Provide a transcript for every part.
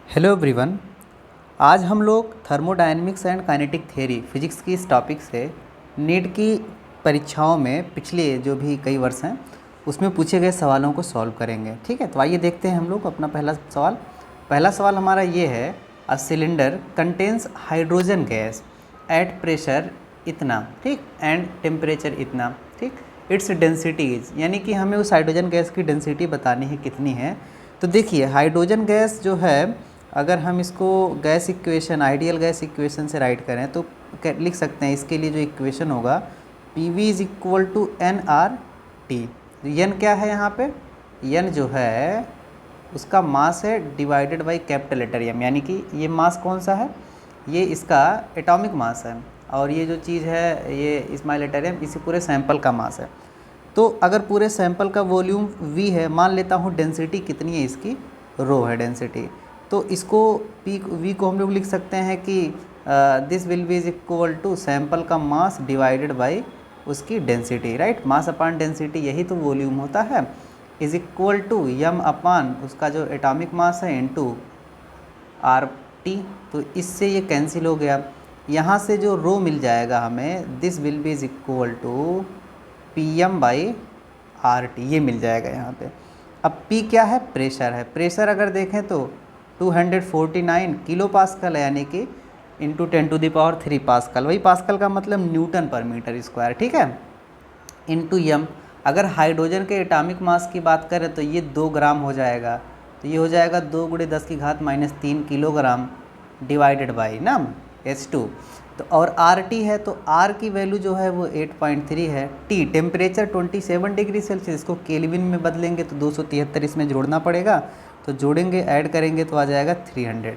Hello everyone. आज हम लोग thermodynamics and kinetic theory physics की इस टॉपिक से नीट की परीक्षाओं में पिछले जो भी कई वर्ष हैं उसमें पूछे गए सवालों को सॉल्व करेंगे। ठीक है, तो आइए देखते हैं हम लोग अपना पहला सवाल हमारा ये है, a cylinder contains hydrogen gas at pressure इतना, ठीक, एंड टेम्परेचर इतना, ठीक, इट्स डेंसिटी इज, यानी कि हमें उस हाइड्रोजन गैस की डेंसिटी बतानी है कितनी है। तो देखिए हाइड्रोजन गैस जो है, अगर हम इसको gas equation, ideal gas equation से राइट करें तो लिख सकते हैं, इसके लिए जो इक्वेशन होगा PV is equal to nRT। N क्या है यहाँ पे, एन जो है उसका मास है divided by capital letter M, यानी कि ये मास कौन सा है, ये इसका एटॉमिक मास है, और ये जो चीज़ है ये स्मॉल लेटर एम इसी पूरे सैंपल का मास है। तो अगर पूरे सैंपल का वॉल्यूम V है, मान लेता हूँ डेंसिटी कितनी है इसकी, रो है डेंसिटी, तो इसको V को हम लोग लिख सकते हैं कि this will be is equal to sample का मास डिवाइडेड बाई उसकी density, right, mass upon density, यही तो वॉल्यूम होता है, is equal to m upon उसका जो एटॉमिक मास है इनटू RT। तो इससे ये कैंसिल हो गया, यहाँ से जो रो मिल जाएगा हमें, this will be is equal to PM by RT, ये मिल जाएगा यहाँ पे। अब P क्या है, प्रेशर है, प्रेशर अगर देखें तो 249 किलो पास्कल है, यानी कि इंटू 10⁻³ पास्कल, वही पास्कल का मतलब न्यूटन पर मीटर स्क्वायर, ठीक है, इंटू m। अगर हाइड्रोजन के एटॉमिक मास की बात करें तो ये 2 ग्राम हो जाएगा, तो ये हो जाएगा 2 × 10⁻³ किलोग्राम डिवाइडेड बाई ना H2। तो और RT है, तो R की वैल्यू जो है वो 8.3 है। T टेम्परेचर 27 डिग्री सेल्सियस, इसको केल्विन में बदलेंगे तो 273 इसमें जोड़ना पड़ेगा, तो जोड़ेंगे ऐड करेंगे तो आ जाएगा 300।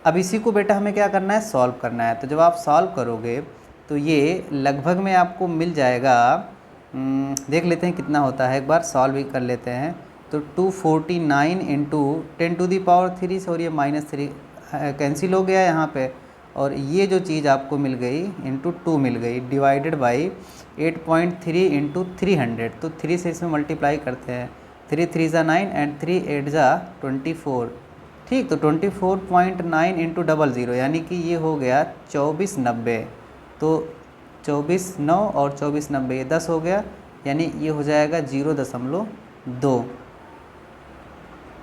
अब इसी को बेटा हमें क्या करना है, सॉल्व करना है। तो जब आप सॉल्व करोगे तो ये लगभग में आपको मिल जाएगा, देख लेते हैं कितना होता है, एक बार सॉल्व भी कर लेते हैं। तो 249 इंटू 10⁻³ और ये -3 कैंसिल हो गया यहाँ पे, और ये जो चीज़ आपको मिल गई इंटू 2 मिल गई डिवाइडेड बाई 8.3 इंटू 300। तो 3 से इसमें मल्टीप्लाई करते हैं, 3 3 ज़ा 9 एंड 3 8 ज़ा 24, ठीक, तो 24.9 इंटू 00, यानी कि ये हो गया 2490। तो 24/9 और 2490 ये 10 हो गया, यानी ये हो जाएगा 0.2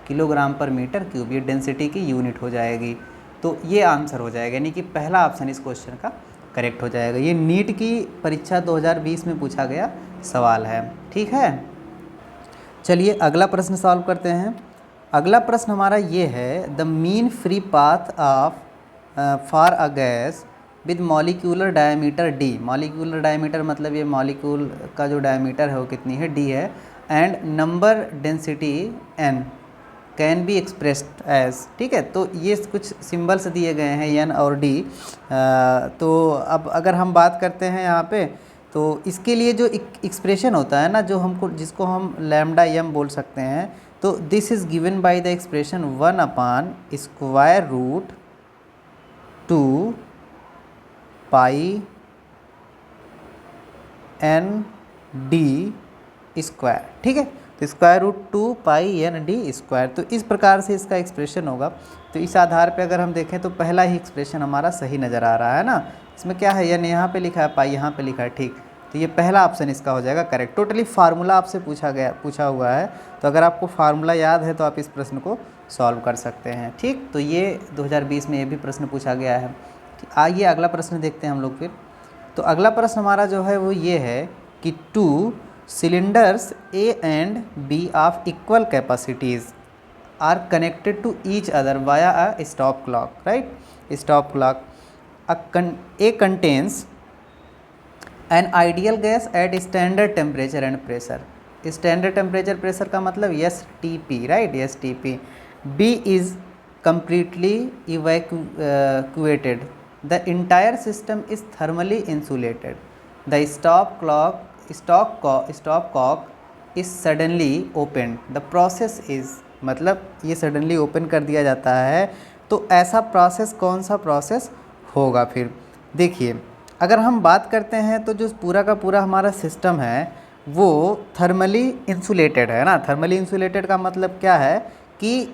किलोग्राम पर मीटर क्यूब, ये डेंसिटी की यूनिट हो जाएगी। तो ये आंसर हो जाएगा, यानी कि पहला ऑप्शन इस क्वेश्चन का करेक्ट हो जाएगा। ये नीट की परीक्षा 2020 में पूछा गया सवाल है, ठीक है। चलिए अगला प्रश्न सॉल्व करते हैं। अगला प्रश्न हमारा ये है, the mean free path of for a gas with molecular diameter D, molecular diameter मतलब ये मॉलिक्यूल का जो डायमीटर है वो कितनी है, D है, and number density N can be expressed as, ठीक है। तो ये कुछ सिंबल्स दिए गए हैं N और D। तो अब अगर हम बात करते हैं यहाँ पे, तो इसके लिए जो एक्सप्रेशन होता है ना, जो हमको जिसको हम λm बोल सकते हैं, तो this is given by the expression 1/√2 pi ND square, ठीक है, तो √2 पाई ND स्क्वायर। तो इस प्रकार से इसका एक्सप्रेशन होगा। तो इस आधार पे अगर हम देखें तो पहला ही एक्सप्रेशन हमारा सही नज़र आ रहा है ना, इसमें क्या है, N यहाँ पे लिखा है, पाई यहाँ पे लिखा है, ठीक, तो ये पहला ऑप्शन इसका हो जाएगा करेक्ट। टोटली फार्मूला आपसे पूछा हुआ है, तो अगर आपको फार्मूला याद है तो आप इस प्रश्न को सॉल्व कर सकते हैं, ठीक। तो ये 2020 में ये भी प्रश्न पूछा गया है। आइए अगला प्रश्न देखते हैं हम लोग फिर। तो अगला प्रश्न हमारा जो है वो ये है कि 2 cylinders A and B of equal capacities are connected to each other via a stop clock, right? Stop clock. A contains an ideal gas at standard temperature and pressure. Standard temperature pressure का मतलब STP, right? STP. B is completely evacuated. The entire system is thermally insulated. The stop cock is suddenly opened. The process is, मतलब ये suddenly open कर दिया जाता है, तो ऐसा प्रोसेस कौन सा प्रोसेस होगा। फिर देखिए अगर हम बात करते हैं तो जो पूरा का पूरा हमारा सिस्टम है वो थर्मली इंसुलेटेड है ना। थर्मली इंसुलेटेड का मतलब क्या है कि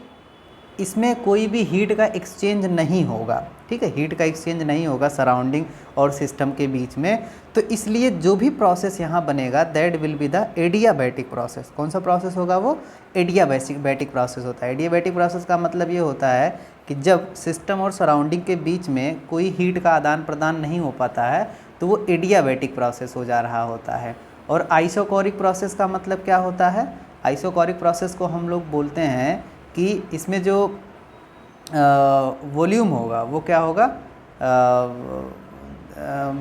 इसमें कोई भी हीट का एक्सचेंज नहीं होगा, ठीक है, हीट का एक्सचेंज नहीं होगा सराउंडिंग और सिस्टम के बीच में। तो इसलिए जो भी प्रोसेस यहाँ बनेगा that will be the adiabatic process. कौन सा प्रोसेस होगा वो? एडियाबैटिक प्रोसेस होता है। एडियाबैटिक प्रोसेस का मतलब ये होता है कि जब सिस्टम और सराउंडिंग के बीच में कोई हीट का आदान प्रदान नहीं हो पाता है तो वो एडियाबैटिक प्रोसेस हो जा रहा होता है। और आइसोकोरिक प्रोसेस का मतलब क्या होता है? आइसोकोरिक प्रोसेस को हम लोग बोलते हैं कि इसमें जो वॉल्यूम होगा वो क्या होगा,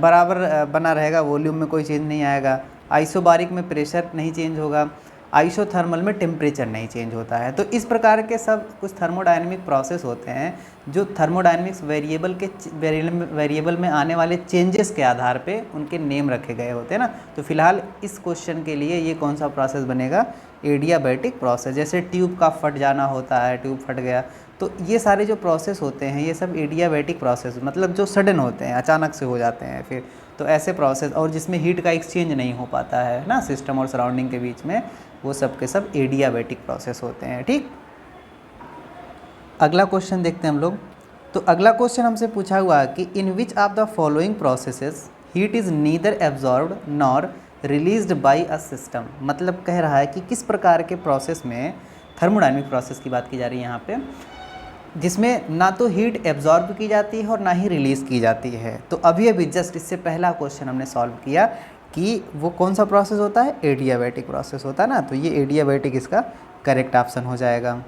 बराबर बना रहेगा, वॉल्यूम में कोई चेंज नहीं आएगा। आइसोबारिक में प्रेशर नहीं चेंज होगा, आइसोथर्मल में टेम्परेचर नहीं चेंज होता है। तो इस प्रकार के सब कुछ थर्मोडायनेमिक प्रोसेस होते हैं जो थर्मोडायनेमिक्स वेरिएबल में आने वाले चेंजेस के आधार पे उनके नेम रखे गए होते हैं ना। तो फिलहाल इस क्वेश्चन के लिए ये कौन सा प्रोसेस बनेगा? Adiabatic process. जैसे ट्यूब का फट जाना होता है, ट्यूब फट गया, तो ये सारे जो प्रोसेस होते हैं ये सब एडियाबैटिक प्रोसेस, मतलब जो सडन होते हैं, अचानक से हो जाते हैं फिर, तो ऐसे प्रोसेस, और जिसमें हीट का एक्सचेंज नहीं हो पाता है ना सिस्टम और सराउंडिंग के बीच में, वो सब के सब एडियाबैटिक प्रोसेस होते हैं। ठीक, अगला क्वेश्चन देखते हैं हम लोग। तो अगला क्वेश्चन हमसे पूछा हुआ कि in which of the following processes heat is neither absorbed nor released by a system. मतलब कह रहा है कि किस प्रकार के प्रोसेस में, थर्मोडायनेमिक प्रोसेस की बात की जा रही है यहाँ पे, जिसमें ना तो हीट एब्जॉर्ब की जाती है और ना ही रिलीज़ की जाती है। तो अभी जस्ट इससे पहला क्वेश्चन हमने सॉल्व किया कि वो कौन सा प्रोसेस होता है? एडियाबैटिक प्रोसेस होता है ना। तो ये एडियाबैटिक इसका करेक्ट ऑप्शन हो जाएगा।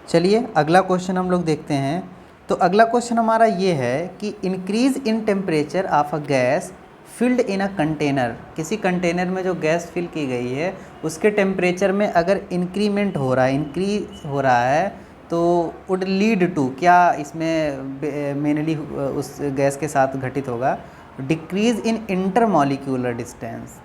चलिए अगला क्वेश्चन हम लोग देखते हैं। तो अगला क्वेश्चन हमारा ये है कि increase in temperature of a gas filled in a container. किसी कंटेनर में जो गैस फिल की गई है उसके टेम्परेचर में अगर इंक्रीमेंट हो रहा है, इंक्रीज हो रहा है, तो वुड लीड टू, क्या इसमें मेनली उस गैस के साथ घटित होगा? Decrease in intermolecular distance.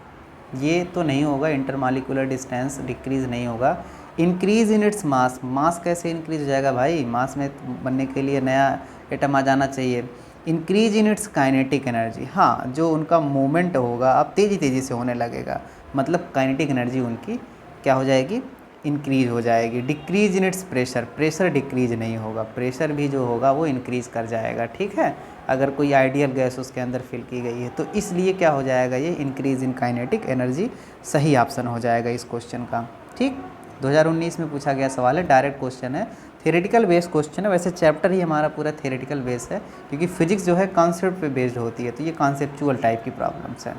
ये तो नहीं होगा, इंटरमॉलिक्यूलर डिस्टेंस डिक्रीज़ नहीं होगा। Increase in its mass. मास कैसे इंक्रीज़ हो जाएगा भाई? मास में बनने के लिए नया एटम आ जाना चाहिए। Increase in its kinetic energy. हाँ, जो उनका मूवमेंट होगा अब तेज़ी से होने लगेगा, मतलब काइनेटिक एनर्जी उनकी क्या हो जाएगी? इंक्रीज हो जाएगी। Decrease in its pressure. Pressure decrease नहीं होगा, प्रेशर भी जो होगा वो इंक्रीज़ कर जाएगा। ठीक है, अगर कोई आइडियल गैस उसके अंदर फिल की गई है तो इसलिए क्या हो जाएगा? ये इंक्रीज इन काइनेटिक एनर्जी सही ऑप्शन हो जाएगा इस क्वेश्चन का। ठीक, 2019 में पूछा गया सवाल है, डायरेक्ट क्वेश्चन है, थ्योरेटिकल बेस्ड क्वेश्चन है। वैसे चैप्टर ही हमारा पूरा थ्योरेटिकल बेस है क्योंकि फिजिक्स जो है कॉन्सेप्ट पे बेस्ड होती है, तो ये कॉन्सेप्चुअल टाइप की प्रॉब्लम्स हैं।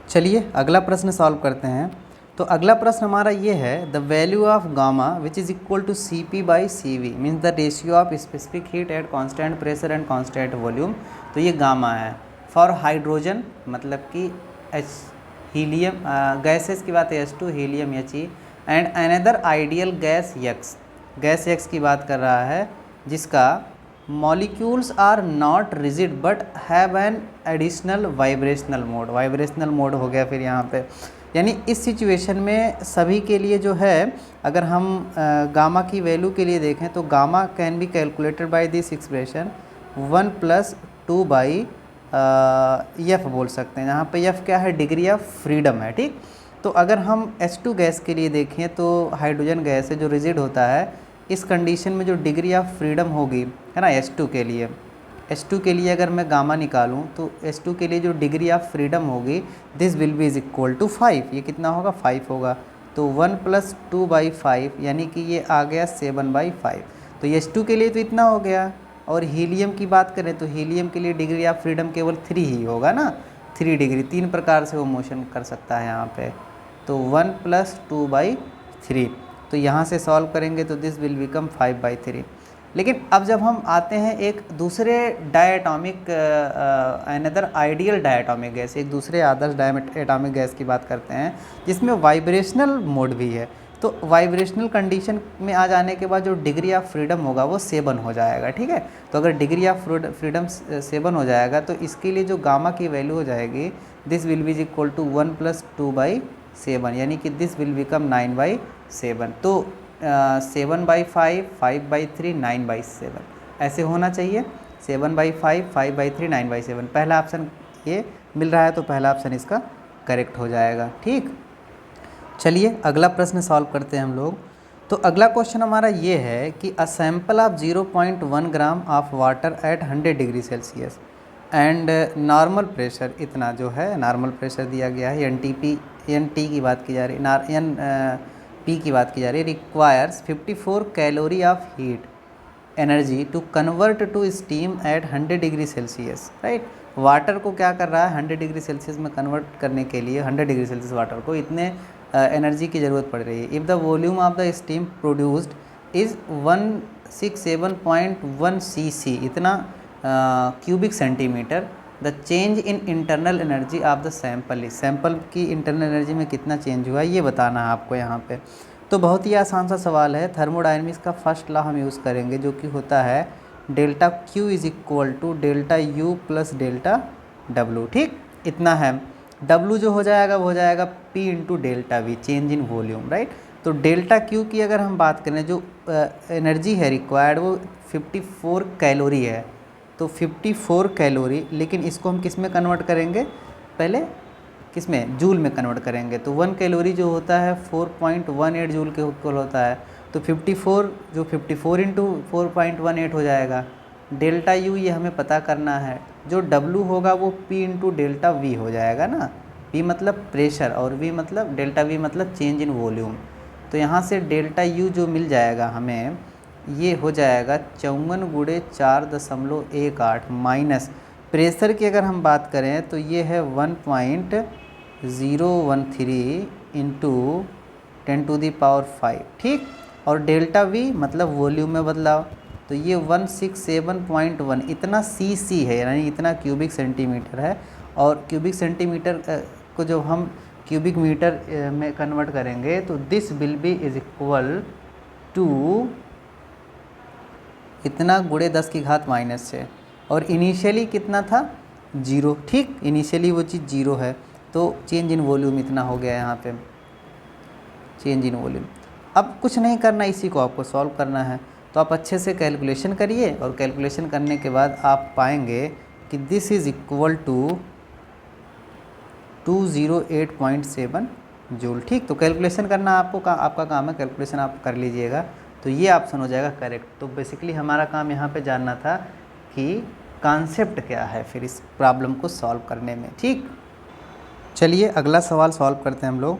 चलिए अगला प्रश्न सॉल्व करते हैं। तो अगला प्रश्न हमारा ये है, the value of gamma which is equal to Cp/Cv means the ratio of specific heat at constant pressure and constant volume. तो ये गामा है। फॉर हाइड्रोजन मतलब कि हीलियम गैसेस की बात है, H2, helium He, and another ideal gas X। Gas X की बात कर रहा है जिसका molecules are not rigid but have an additional vibrational mode. Vibrational mode हो गया फिर यहाँ पे, यानी इस सिचुएशन में सभी के लिए जो है, अगर हम गामा की वैल्यू के लिए देखें तो gamma can be calculated by this expression 1 + 2/f बोल सकते हैं। यहाँ पे f क्या है? डिग्री ऑफ फ्रीडम है। ठीक, तो अगर हम H2 गैस के लिए देखें तो हाइड्रोजन गैस है जो रिजिड होता है, इस कंडीशन में जो डिग्री ऑफ फ्रीडम होगी है ना H2 के लिए, H2 के लिए अगर मैं गामा निकालूं तो H2 के लिए जो डिग्री ऑफ फ्रीडम होगी this will be is equal to 5। ये कितना होगा? 5 होगा। तो 1 + 2/5 यानी कि ये आ गया 7/5। तो H2 के लिए तो इतना हो गया। और हीलियम की बात करें तो हीलियम के लिए डिग्री ऑफ फ्रीडम केवल 3 ही होगा ना, 3 डिग्री। 3 प्रकार से वो मोशन कर सकता है यहाँ पे। तो 1 + 2/3, तो यहाँ से सॉल्व करेंगे तो दिस विल बिकम 5/3। लेकिन अब जब हम आते हैं एक दूसरे diatomic, another ideal diatomic gas, एक दूसरे आदर्श डायटॉमिक गैस की बात करते हैं जिसमें वाइब्रेशनल मोड भी है, तो वाइब्रेशनल कंडीशन में आ जाने के बाद जो डिग्री ऑफ फ्रीडम होगा वो 7 हो जाएगा। ठीक है, तो अगर डिग्री ऑफ फ्रीडम 7 हो जाएगा तो इसके लिए जो गामा की वैल्यू हो जाएगी this will be is equal to 1 + 2/7 यानी कि दिस विल बिकम 9/7। तो 7/5, 5/3, 9/7 ऐसे होना चाहिए। 7/5, 5/3, 9/7 पहला ऑप्शन ये मिल रहा है, तो पहला ऑप्शन इसका करेक्ट हो जाएगा। ठीक, चलिए अगला प्रश्न सॉल्व करते हैं हम लोग। तो अगला क्वेश्चन हमारा ये है कि a sample of 0.1 gram of water at 100 degree Celsius and normal pressure, इतना जो है नॉर्मल प्रेशर दिया गया है, एन टी की बात की जा रही है, एन पी की बात की जा रही है, requires 54 calorie of heat energy to convert to steam at 100 degree Celsius, right. Water को क्या कर रहा है, 100 डिग्री सेल्सियस में कन्वर्ट करने के लिए 100 डिग्री सेल्सियस वाटर को इतने एनर्जी की ज़रूरत पड़ रही है। If the volume of the steam produced is 167.1 cc, इतना cubic centimetre, the change in internal energy of the sample, इस सैंपल की इंटरनल एनर्जी में कितना चेंज हुआ है ये बताना है आपको यहाँ पे। तो बहुत ही आसान सा सवाल है। थर्मोडायनेमिक्स का फर्स्ट लॉ हम यूज़ करेंगे जो कि होता है delta Q is equal to delta U plus delta W, ठीक। इतना है, डब्लू जो हो जाएगा वो हो जाएगा P into delta we, change in volume, right. तो डेल्टा क्यू की अगर हम बात करें, जो एनर्जी है रिक्वायर्ड वो 54 कैलोरी है, तो 54 कैलोरी, लेकिन इसको हम किस में कन्वर्ट करेंगे, पहले किस में, जूल में कन्वर्ट करेंगे। तो 1 कैलोरी जो होता है 4.18 जूल के इक्वल होता है, तो 54 जो 54 इंटू 4.18 हो जाएगा। डेल्टा यू ये हमें पता करना है, जो डब्लू होगा वो पी इंटू डेल्टा वी हो जाएगा ना, पी मतलब प्रेशर और वी मतलब डेल्टा वी मतलब चेंज इन वॉल्यूम। तो यहाँ से डेल्टा यू जो मिल जाएगा हमें, ये हो जाएगा 54 गुणे 4.18 माइनस प्रेशर की अगर हम बात करें तो ये है 1.013 इंटू 10⁵, ठीक। और डेल्टा वी मतलब वॉल्यूम में बदलाव, तो ये 167.1 इतना cc है, यानी इतना क्यूबिक सेंटीमीटर है। और क्यूबिक सेंटीमीटर को जब हम क्यूबिक मीटर में कन्वर्ट करेंगे तो this will be is equal to इतना गुणे 10⁻⁻⁶। और इनिशियली कितना था, 0, ठीक। इनिशियली वो चीज़ 0 है, तो चेंज इन वॉल्यूम इतना हो गया यहाँ पे, चेंज इन वॉल्यूम। अब कुछ नहीं करना, इसी को आपको सॉल्व करना है। तो आप अच्छे से कैलकुलेशन करिए, और कैलकुलेशन करने के बाद आप पाएंगे कि this is equal to 208.7 joule, ठीक। तो कैलकुलेशन करना आपका काम है, कैलकुलेशन आप कर लीजिएगा तो ये ऑप्शन हो जाएगा करेक्ट। तो बेसिकली हमारा काम यहाँ पे जानना था कि कॉन्सेप्ट क्या है फिर इस प्रॉब्लम को सॉल्व करने में, ठीक। चलिए अगला सवाल सॉल्व करते हैं हम लोग।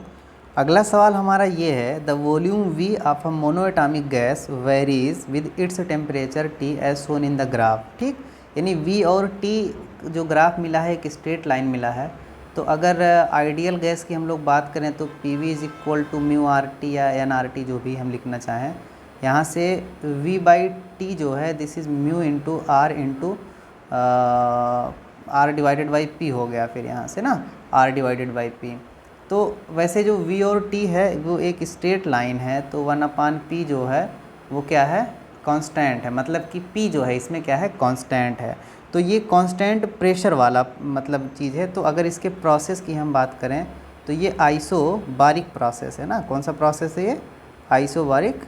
अगला सवाल हमारा ये है, the volume V of a monoatomic gas varies with its temperature T as shown in the graph, ठीक। यानी वी और टी जो ग्राफ मिला है एक स्ट्रेट लाइन मिला है। तो अगर आइडियल गैस की हम लोग बात करें तो P V is equal to mu R T या एन आर टी, जो भी हम लिखना चाहें। यहाँ से v बाई टी जो है this is mu into R divided by P हो गया, फिर यहाँ से ना r डिवाइडेड बाई पी। तो वैसे जो v और t है वो एक स्ट्रेट लाइन है, तो 1/p जो है वो क्या है, कांस्टेंट है, मतलब कि p जो है इसमें क्या है, कांस्टेंट है। तो ये कांस्टेंट प्रेशर वाला मतलब चीज़ है। तो अगर इसके प्रोसेस की हम बात करें तो ये आइसोबारिक प्रोसेस है ना, कौन सा प्रोसेस है ये, आइसोबारिक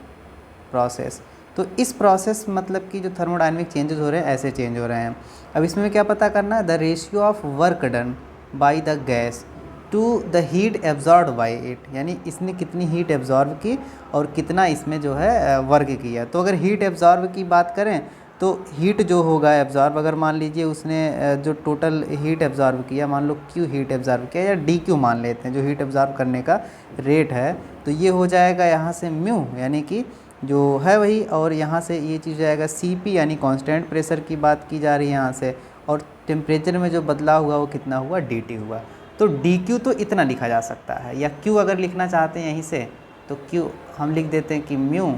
प्रोसेस। तो इस प्रोसेस मतलब कि जो थर्मोडायनेमिक चेंजेस हो रहे हैं ऐसे चेंज हो रहे हैं। अब इसमें क्या पता करना है, the ratio of work done by the gas to the heat absorb by it, यानी इसने कितनी हीट एब्जॉर्ब की और कितना इसमें जो है वर्क किया। तो अगर हीट एब्जॉर्ब की बात करें तो हीट जो होगा एब्जॉर्ब, अगर मान लीजिए उसने जो टोटल हीट एब्जॉर्ब किया, मान लो क्यू हीट एब्जॉर्ब किया या डी क्यू मान लेते हैं जो हीट एब्जॉर्ब करने का रेट है, तो ये हो जाएगा यहाँ से म्यू यानी कि जो है वही, और यहाँ से ये चीज़ जाएगा सी पी यानी कांस्टेंट प्रेशर की बात की जा रही है यहाँ से, और टेम्परेचर में जो बदलाव हुआ वो कितना हुआ, डी टी हुआ। तो डी क्यू तो इतना लिखा जा सकता है, या क्यू अगर लिखना चाहते हैं यहीं से तो क्यू हम लिख देते हैं कि mu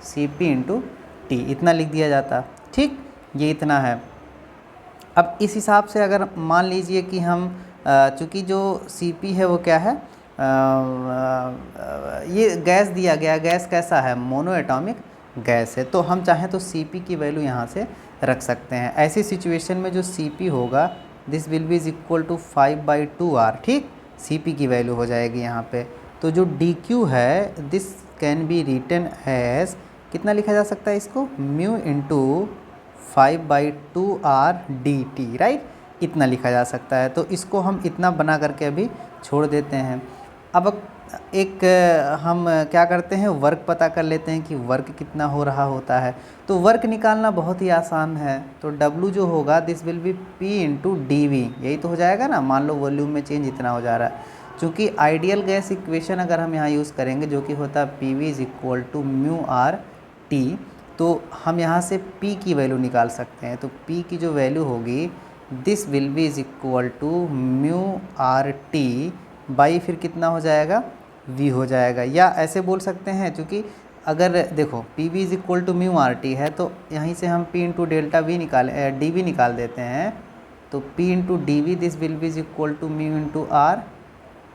C P into T, इतना लिख दिया जाता, ठीक। ये इतना है। अब इस हिसाब से अगर मान लीजिए कि हम चूँकि जो सी पी है वो क्या है, ये गैस दिया गया, गैस कैसा है, मोनो एटॉमिक गैस है, तो हम चाहें तो सी पी की वैल्यू यहाँ से रख सकते हैं। ऐसी सिचुएशन में जो सी पी होगा this will be is equal to 5/2r, ठीक। सी पी की वैल्यू हो जाएगी यहाँ पे। तो जो डी क्यू है this can be written as, कितना लिखा जा सकता है इसको, mu into 5/2r D T, right, इतना लिखा जा सकता है। तो इसको हम इतना बना करके अभी छोड़ देते हैं। अब एक हम क्या करते हैं, वर्क पता कर लेते हैं कि वर्क कितना हो रहा होता है। तो वर्क निकालना बहुत ही आसान है। तो W जो होगा this will be P into D V, यही तो हो जाएगा ना। मान लो वॉल्यूम में चेंज इतना हो जा रहा है। चूँकि आइडियल गैस इक्वेशन अगर हम यहाँ यूज़ करेंगे जो कि होता है P V is equal to mu R T, तो हम यहाँ से P की वैल्यू निकाल सकते हैं। तो P की जो वैल्यू होगी this will be is equal to mu R T by फिर कितना हो जाएगा, V हो जाएगा। या ऐसे बोल सकते हैं, क्योंकि अगर देखो P V is equal to mu R T है तो यहीं से हम P into delta V D V निकाल देते हैं। तो P into D V this will be is equal to mu into R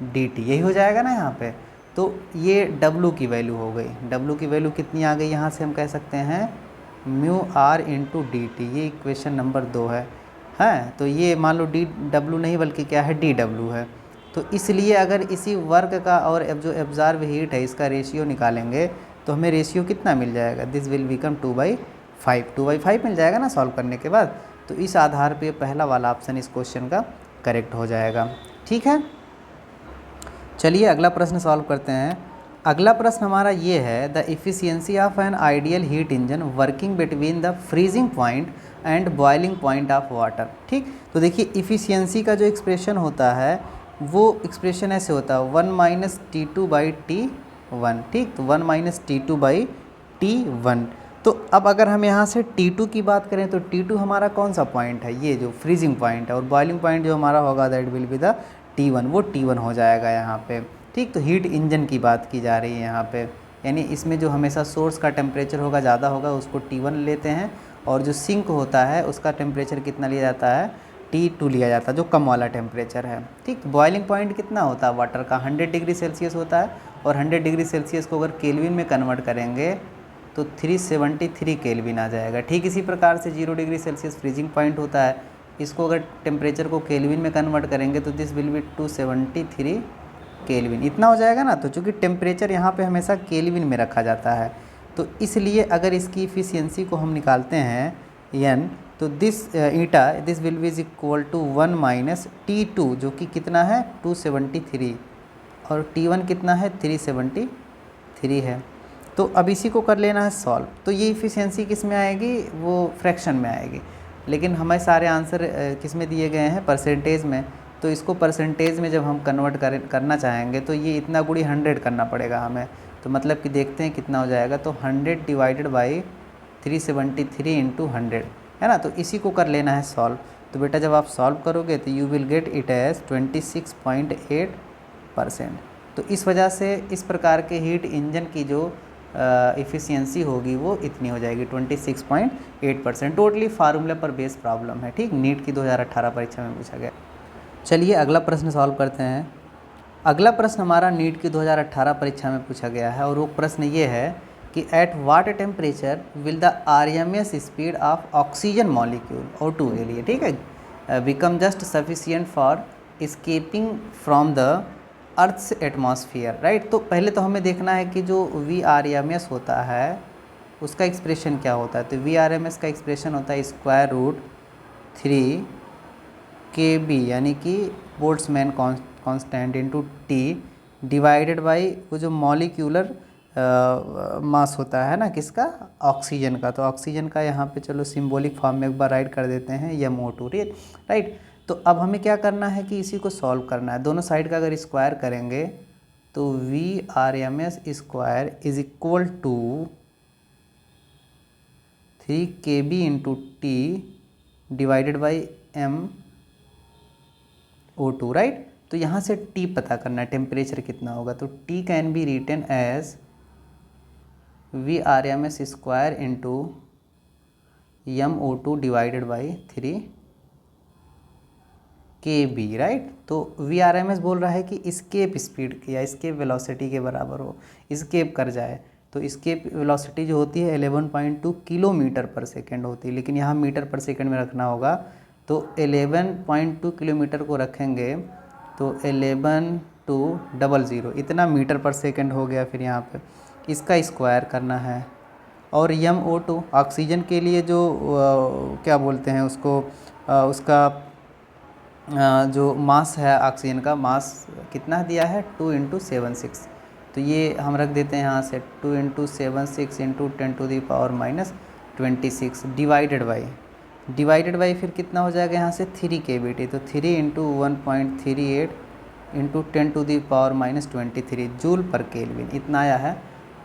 D T, यही हो जाएगा ना यहाँ पे। तो ये W की वैल्यू हो गई। W की वैल्यू कितनी आ गई, यहाँ से हम कह सकते हैं mu R into D T, ये इक्वेशन नंबर 2 है। तो ये मान लो DW नहीं बल्कि क्या है, DW है। तो इसलिए अगर इसी वर्क का और जो एब्जॉर्ब हीट है इसका रेशियो निकालेंगे तो हमें रेशियो कितना मिल जाएगा, दिस विल बिकम 2/5, 2/5 मिल जाएगा ना सॉल्व करने के बाद। तो इस आधार पे पहला वाला ऑप्शन इस क्वेश्चन का करेक्ट हो जाएगा। ठीक है, चलिए अगला प्रश्न सॉल्व करते हैं। अगला प्रश्न हमारा ये है, the efficiency of an ideal heat engine working between the freezing point and boiling point of water. ठीक, तो देखिए इफ़िशियंसी का जो एक्सप्रेशन होता है वो एक्सप्रेशन ऐसे होता है 1 - T2/T1। ठीक, तो 1 - T2/T1। तो अब अगर हम यहाँ से T2 की बात करें तो T2 हमारा कौन सा पॉइंट है, ये जो फ्रीजिंग पॉइंट है, और बॉइलिंग पॉइंट जो हमारा होगा that will be the T1, वो T1 हो जाएगा यहाँ पे। ठीक, तो हीट इंजन की बात की जा रही है यहाँ पे, यानी इसमें जो हमेशा सोर्स का टेम्परेचर होगा ज़्यादा होगा उसको T1 लेते हैं, और जो सिंक होता है उसका टेम्परेचर कितना लिया जाता है, T2 लिया जाता है, जो कम वाला टेम्परेचर है। ठीक, बॉइलिंग पॉइंट कितना होता है वाटर का, 100 डिग्री सेल्सियस होता है, और 100 डिग्री सेल्सियस को अगर केल्विन में कन्वर्ट करेंगे तो 373 केल्विन आ जाएगा। ठीक इसी प्रकार से 0 डिग्री सेल्सियस फ्रीजिंग पॉइंट होता है, इसको अगर टेम्परेचर को केल्विन में कन्वर्ट करेंगे तो दिस विल बी 273 केल्विन, इतना हो जाएगा ना। तो चूँकि टेम्परेचर यहाँ पे हमेशा केल्विन में रखा जाता है, तो इसलिए अगर इसकी इफ़िशियंसी को हम निकालते हैं n, तो this will be is equal to 1 - T2 जो कि कितना है 273, और T1 कितना है 373 है। तो अब इसी को कर लेना है सॉल्व। तो ये इफ़िशियंसी किस में आएगी, वो फ्रैक्शन में आएगी, लेकिन हमें सारे आंसर किस में दिए गए हैं, परसेंटेज में। तो इसको परसेंटेज में जब हम कन्वर्ट करना चाहेंगे तो ये इतना गुड़ी 100 करना पड़ेगा हमें। तो मतलब कि देखते हैं कितना हो जाएगा, तो 100 डिवाइडेड बाई 373 इंटू 100 है ना। तो इसी को कर लेना है सॉल्व। तो बेटा जब आप सॉल्व करोगे तो you will get it as 26.8%। तो इस वजह से इस प्रकार के हीट इंजन की जो इफ़िशियंसी होगी वो इतनी हो जाएगी 26.8%। टोटली फार्मूला पर बेस्ड प्रॉब्लम है। ठीक, नीट की 2018 परीक्षा में पूछा गया। चलिए अगला प्रश्न सॉल्व करते हैं। अगला प्रश्न हमारा नीट की 2018 परीक्षा में पूछा गया है, और वो प्रश्न ये है कि at what temperature will the RMS speed of oxygen molecule O2 के लिए, ठीक है, become just sufficient for escaping from the earth's atmosphere. Right, तो पहले तो हमें देखना है कि जो VRMS होता है उसका एक्सप्रेशन क्या होता है। तो VRMS का एक्सप्रेशन होता है √3 KB यानी कि Boltzmann constant into T divided by वो जो मॉलिक्यूलर मास होता है ना किसका, ऑक्सीजन का। तो ऑक्सीजन का यहाँ पे चलो सिंबॉलिक फॉर्म में एक बार राइट कर देते हैं MO2। राइट, तो अब हमें क्या करना है कि इसी को सॉल्व करना है। दोनों साइड का अगर स्क्वायर करेंगे तो VRMS square is equal to 3 KB into T divided by MO2। Right, तो यहाँ से T पता करना है, टेम्परेचर कितना होगा। तो T can be written as VRMS square into MO2 divided by 3 KB। Right, तो VRMS बोल रहा है कि स्केप स्पीड या स्केप वेलोसिटी के बराबर हो, स्केप कर जाए। तो स्केप वेलोसिटी जो होती है 11.2 किलोमीटर पर सेकेंड होती है, लेकिन यहाँ मीटर पर सेकेंड में रखना होगा। तो 11.2 किलोमीटर को रखेंगे तो 11,200 इतना मीटर पर सेकेंड हो गया। फिर यहाँ पे इसका स्क्वायर करना है, और MO2 ऑक्सीजन के लिए जो क्या बोलते हैं उसको, उसका जो मास है, ऑक्सीजन का मास कितना दिया है 2 × 76। तो ये हम रख देते हैं यहाँ से 2 इंटू 7 6 इंटू 10⁻26 डिवाइडेड बाई फिर कितना हो जाएगा यहाँ से 3 kBT, तो 3 इंटू 1.38 इंटू 10⁻23 जूल पर केल्विन, इतना आया है।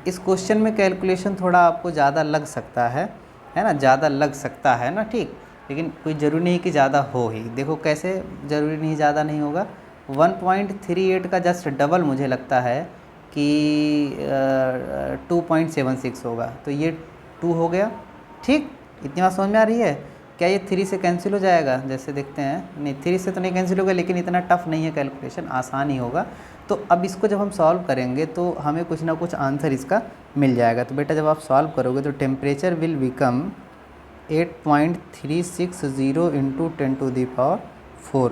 इस क्वेश्चन में कैलकुलेशन थोड़ा आपको ज़्यादा लग सकता है ना, ज़्यादा लग सकता है ना, ठीक, लेकिन कोई ज़रूरी नहीं कि ज़्यादा हो ही। देखो कैसे ज़रूरी नहीं, ज़्यादा नहीं होगा। 1.38 का जस्ट डबल मुझे लगता है कि 2.76 होगा, तो ये 2 हो गया, ठीक। इतनी बात समझ में आ रही है? क्या ये 3 से कैंसिल हो जाएगा? जैसे देखते हैं, नहीं 3 से तो नहीं कैंसिल होगा, लेकिन इतना टफ नहीं है कैलकुलेशन, आसान ही होगा। तो अब इसको जब हम सॉल्व करेंगे तो हमें कुछ ना कुछ आंसर इसका मिल जाएगा। तो बेटा जब आप सॉल्व करोगे तो टेम्परेचर विल बिकम 8.360 इंटू 10⁴।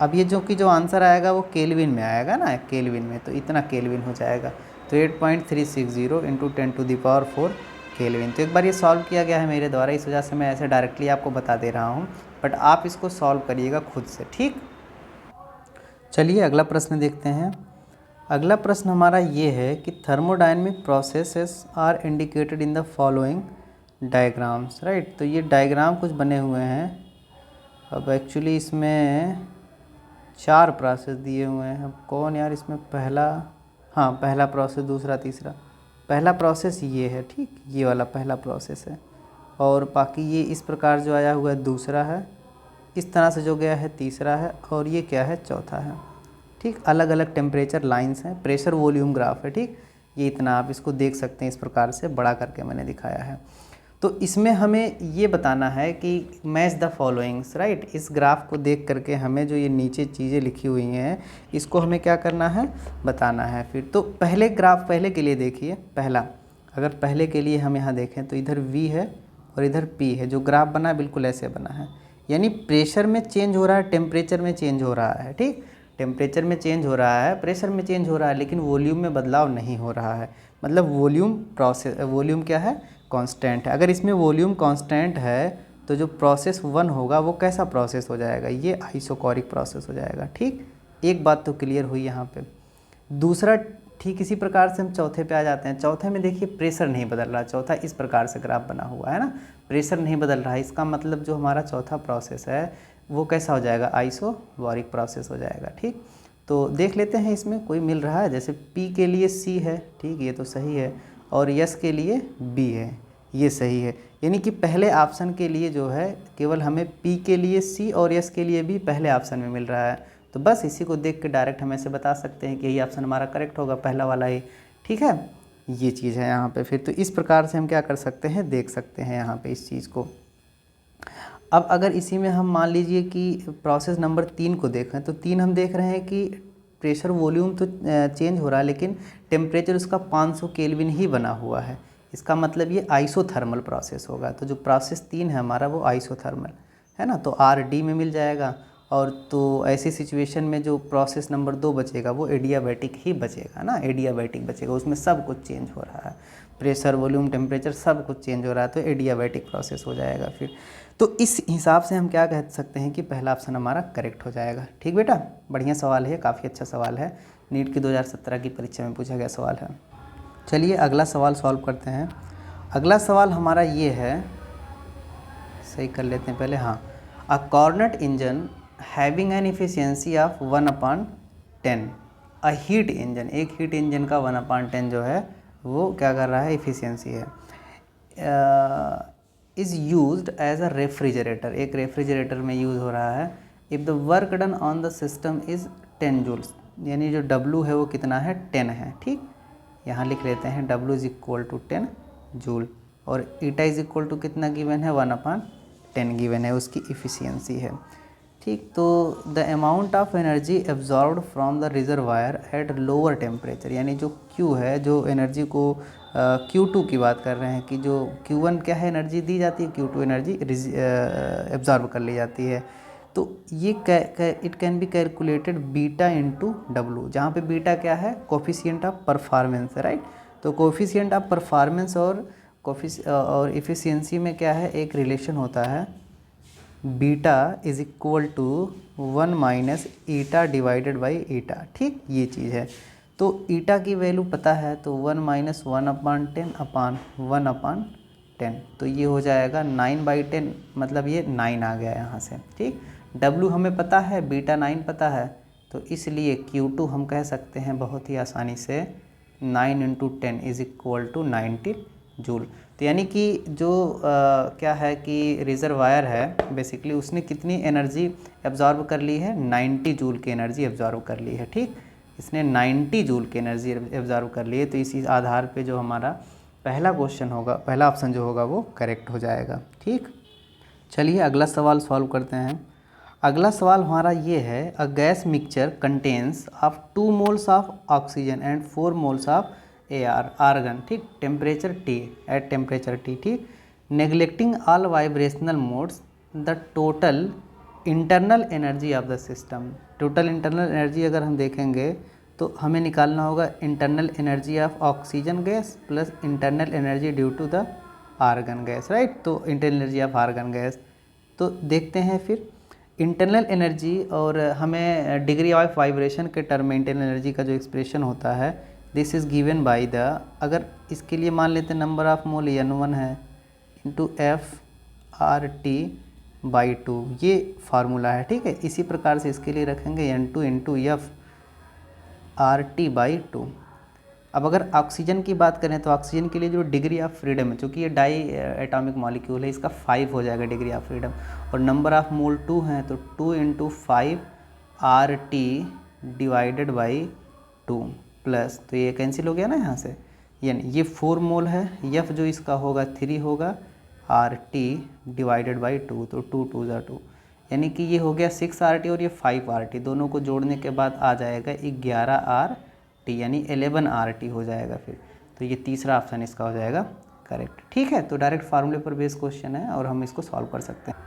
अब ये जो आंसर आएगा वो केल्विन में आएगा ना, केल्विन में, तो इतना केल्विन हो जाएगा। तो 8.360 इंटू 10⁴ केल्विन। तो एक बार ये सॉल्व किया गया है मेरे द्वारा, इस वजह से मैं ऐसे डायरेक्टली आपको बता दे रहा हूँ, बट आप इसको सॉल्व करिएगा खुद से, ठीक। चलिए अगला प्रश्न देखते हैं। अगला प्रश्न हमारा ये है कि thermodynamic processes are indicated in the following diagrams, right. तो ये डायग्राम कुछ बने हुए हैं। अब एक्चुअली इसमें 4 प्रोसेस दिए हुए हैं। अब कौन यार इसमें पहला, हाँ पहला प्रोसेस, दूसरा, तीसरा। पहला प्रोसेस ये है, ठीक, ये वाला पहला प्रोसेस है, और बाकी ये इस प्रकार जो आया हुआ है दूसरा है, इस तरह से जो गया है तीसरा है, और ये क्या है, चौथा है, ठीक। अलग अलग टेम्परेचर लाइंस हैं, प्रेशर वॉल्यूम ग्राफ है, ठीक। ये इतना आप इसको देख सकते हैं, इस प्रकार से बड़ा करके मैंने दिखाया है। तो इसमें हमें ये बताना है कि मैच द फॉलोइंग्स, राइट। इस ग्राफ को देख करके हमें जो ये नीचे चीज़ें लिखी हुई हैं इसको हमें क्या करना है, बताना है। फिर तो पहले ग्राफ, पहले के लिए देखिए, पहला, अगर पहले के लिए हम यहाँ देखें तो इधर V है और इधर P है। जो ग्राफ बना बिल्कुल ऐसे बना है, यानी प्रेशर में चेंज हो रहा है, टेम्परेचर में चेंज हो रहा है, ठीक। टेम्परेचर में चेंज हो रहा है, प्रेशर में चेंज हो रहा है, लेकिन वॉल्यूम में बदलाव नहीं हो रहा है। मतलब वॉल्यूम क्या है, कांस्टेंट है। अगर इसमें वॉल्यूम कांस्टेंट है तो जो प्रोसेस 1 होगा वो कैसा प्रोसेस हो जाएगा, ये आइसोकोरिक प्रोसेस हो जाएगा, ठीक। एक बात तो क्लियर हुई यहाँ पे। दूसरा, ठीक इसी प्रकार से हम चौथे पे आ जाते हैं। चौथे में देखिए प्रेशर नहीं बदल रहा, चौथा इस प्रकार से ग्राफ बना हुआ है ना, प्रेशर नहीं बदल रहा है। इसका मतलब जो हमारा चौथा प्रोसेस है वो कैसा हो जाएगा, आइसोबैरिक प्रोसेस हो जाएगा, ठीक। तो देख लेते हैं इसमें कोई मिल रहा है। जैसे P के लिए C है, ठीक, ये तो सही है, और S के लिए B है, ये सही है। यानी कि पहले ऑप्शन के लिए जो है केवल हमें P के लिए C और S के लिए B पहले ऑप्शन में मिल रहा है। तो बस इसी को देख के डायरेक्ट हम ऐसे बता सकते हैं कि यही ऑप्शन हमारा करेक्ट होगा, पहला वाला ही, ठीक है। ये चीज़ है यहाँ पे। फिर तो इस प्रकार से हम क्या कर सकते हैं, देख सकते हैं यहाँ पे इस चीज़ को। अब अगर इसी में हम मान लीजिए कि प्रोसेस नंबर 3 को देखें तो 3 हम देख रहे हैं कि प्रेशर वॉल्यूम तो चेंज हो रहा है, लेकिन टेम्परेचर उसका 500 केल्विन ही बना हुआ है। इसका मतलब ये आइसोथर्मल प्रोसेस होगा। तो जो प्रोसेस 3 है हमारा वो आइसोथर्मल है ना, तो RD में मिल जाएगा। और तो ऐसी सिचुएशन में जो प्रोसेस नंबर 2 बचेगा वो एडियाबैटिक ही बचेगा ना, एडियाबैटिक बचेगा। उसमें सब कुछ चेंज हो रहा है, प्रेशर वॉल्यूम टेम्परेचर सब कुछ चेंज हो रहा है, तो एडियाबैटिक प्रोसेस हो जाएगा फिर। तो इस हिसाब से हम क्या कह सकते हैं कि पहला ऑप्शन हमारा करेक्ट हो जाएगा, ठीक बेटा। बढ़िया सवाल है, काफ़ी अच्छा सवाल है, नीट की 2017 की परीक्षा में पूछा गया सवाल है। चलिए अगला सवाल सॉल्व करते हैं। अगला सवाल हमारा ये है, सही कर लेते हैं पहले, हाँ। A Carnot engine having an efficiency of 1/10, a heat engine, एक हीट इंजन का 1/10 जो है वो क्या कर रहा है, इफिशियंसी है, is used as a refrigerator, एक रेफ्रिजरेटर में यूज़ हो रहा है। If the work done on the system is 10 joules, यानी जो W है वो कितना है, 10 है, ठीक। यहाँ लिख लेते हैं W is equal to 10 joule, और ईटा इज इक्वल टू कितना गिवन है, 1/10 गिवन है, उसकी इफ़िशियंसी है, ठीक। तो the amount of energy absorbed from the reservoir at lower temperature, यानी जो Q है, जो एनर्जी को Q2 की बात कर रहे हैं कि जो Q1 क्या है, एनर्जी दी जाती है, Q2 एनर्जी एब्जॉर्ब कर ली जाती है। तो ये it can be calculated beta into W, जहाँ पे बीटा क्या है, कोफिशिएंट ऑफ परफॉर्मेंस है, राइट। तो कोफिशिएंट ऑफ परफॉर्मेंस और इफ़िशियंसी में क्या है, एक रिलेशन होता है, beta is equal to 1 - eta divided by eta, ठीक, ये चीज़ है। तो ईटा की वैल्यू पता है, तो 1 - 1/10 अपान 1/10, तो ये हो जाएगा 9/10, मतलब ये 9 आ गया यहाँ से। ठीक, W हमें पता है, बीटा 9 पता है, तो इसलिए Q2 हम कह सकते हैं बहुत ही आसानी से 9 × 10 = 90 जूल। तो यानी कि जो क्या है कि रिजर्वायर है बेसिकली उसने कितनी एनर्जी एब्जॉर्ब कर ली है, 90 जूल की एनर्जी एब्जॉर्ब कर ली है। ठीक, इसने 90 जूल की एनर्जी एब्जॉर्ब कर ली है, तो इसी आधार पे जो हमारा पहला क्वेश्चन होगा, पहला ऑप्शन जो होगा वो करेक्ट हो जाएगा। ठीक, चलिए अगला सवाल सॉल्व करते हैं। अगला सवाल हमारा ये है, a gas mixture contains of 2 moles of oxygen and 4 moles of argon. ठीक, temperature T, at temperature T। ठीक, neglecting all vibrational modes, the total internal energy of the system. Total internal energy अगर हम देखेंगे तो हमें निकालना होगा internal energy of oxygen gas plus internal energy due to the argon gas, right. तो internal energy of argon gas, तो देखते हैं फिर इंटरनल एनर्जी, और हमें डिग्री ऑफ वाइब्रेशन के टर्म में इंटरनल एनर्जी का जो एक्सप्रेशन होता है, this is given by the, अगर इसके लिए मान लेते हैं नंबर ऑफ मोल N1 है इंटू F/RT/2, ये फार्मूला है। ठीक है, इसी प्रकार से इसके लिए रखेंगे N2 × F/RT/2। अब अगर ऑक्सीजन की बात करें तो ऑक्सीजन के लिए जो डिग्री ऑफ फ्रीडम है, चूँकि ये डाई एटॉमिक मॉलिक्यूल है, इसका 5 हो जाएगा डिग्री ऑफ फ्रीडम, और नंबर ऑफ मोल 2 हैं, तो 2 × 5RT/2 प्लस, तो ये कैंसिल हो गया ना यहाँ से, यानी ये 4 मोल है, F जो इसका होगा 3 होगा, RT/2, तो 2 2 × 2, यानी कि ये हो गया 6RT और ये 5RT, दोनों को जोड़ने के बाद आ जाएगा 11RT, यानी 11RT हो जाएगा फिर। तो ये तीसरा ऑप्शन इसका हो जाएगा करेक्ट। ठीक है, तो डायरेक्ट फार्मूले पर बेस्ड क्वेश्चन है और हम इसको सॉल्व कर सकते हैं।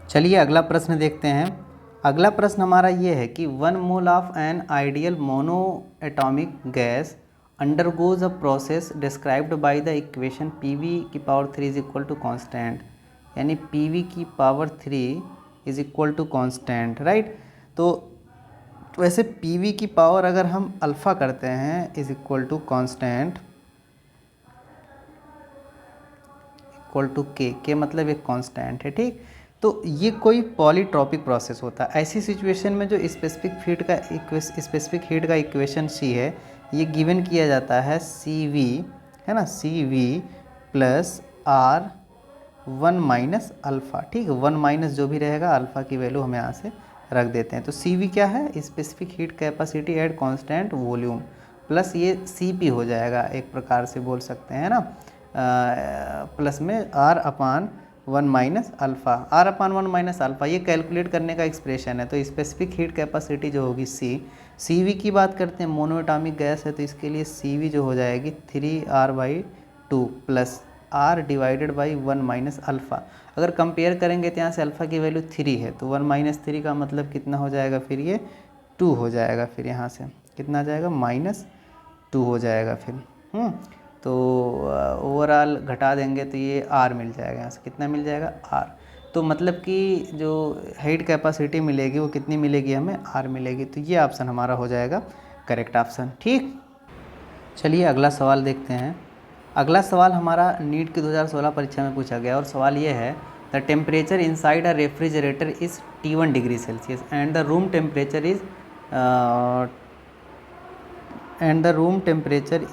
चलिए अगला प्रश्न देखते हैं। अगला प्रश्न हमारा ये है कि 1 mole of an ideal mono atomic gas undergoes a process described by the equation PV⁻³ = constant, यानी PV⁻³ = कांस्टेंट, राइट। तो वैसे PV की पावर अगर हम अल्फ़ा करते हैं = कांस्टेंट K मतलब एक कांस्टेंट है। ठीक, तो ये कोई पॉलीट्रॉपिक प्रोसेस होता है। ऐसी सिचुएशन में जो स्पेसिफिक हीट का इक्वेशन C है, ये गिवन किया जाता है CV, है ना, CV + R1 - अल्फ़ा। ठीक, 1 जो भी रहेगा अल्फ़ा की वैल्यू हम यहाँ से रख देते हैं। तो CV क्या है, specific heat capacity at constant volume, plus ये CP हो जाएगा, एक प्रकार से बोल सकते हैं ना, प्लस में R/1 - अल्फ़ा, R/1 - अल्फ़ा, ये कैलकुलेट करने का एक्सप्रेशन है। तो स्पेसिफिक हीट कैपेसिटी जो होगी CV की बात करते हैं, मोनो एटॉमिक गैस है, तो इसके लिए CV जो हो जाएगी 3R/2 प्लस R/1 - अल्फ़ा। अगर कंपेयर करेंगे तो यहाँ से अल्फ़ा की वैल्यू 3 है, तो 1 - 3 का मतलब कितना हो जाएगा, फिर ये 2 हो जाएगा, फिर यहाँ से कितना आ जाएगा, -2 हो जाएगा फिर। तो ओवरऑल घटा देंगे तो ये R मिल जाएगा, यहाँ से कितना मिल जाएगा, R। तो मतलब कि जो हीट कैपेसिटी मिलेगी वो कितनी मिलेगी, हमें R मिलेगी। तो ये ऑप्शन हमारा हो जाएगा करेक्ट ऑप्शन। ठीक, चलिए अगला सवाल देखते हैं। अगला सवाल हमारा नीट की 2016 परीक्षा में पूछा गया और सवाल ये है, the temperature inside a refrigerator is T1 degree Celsius and the room temperature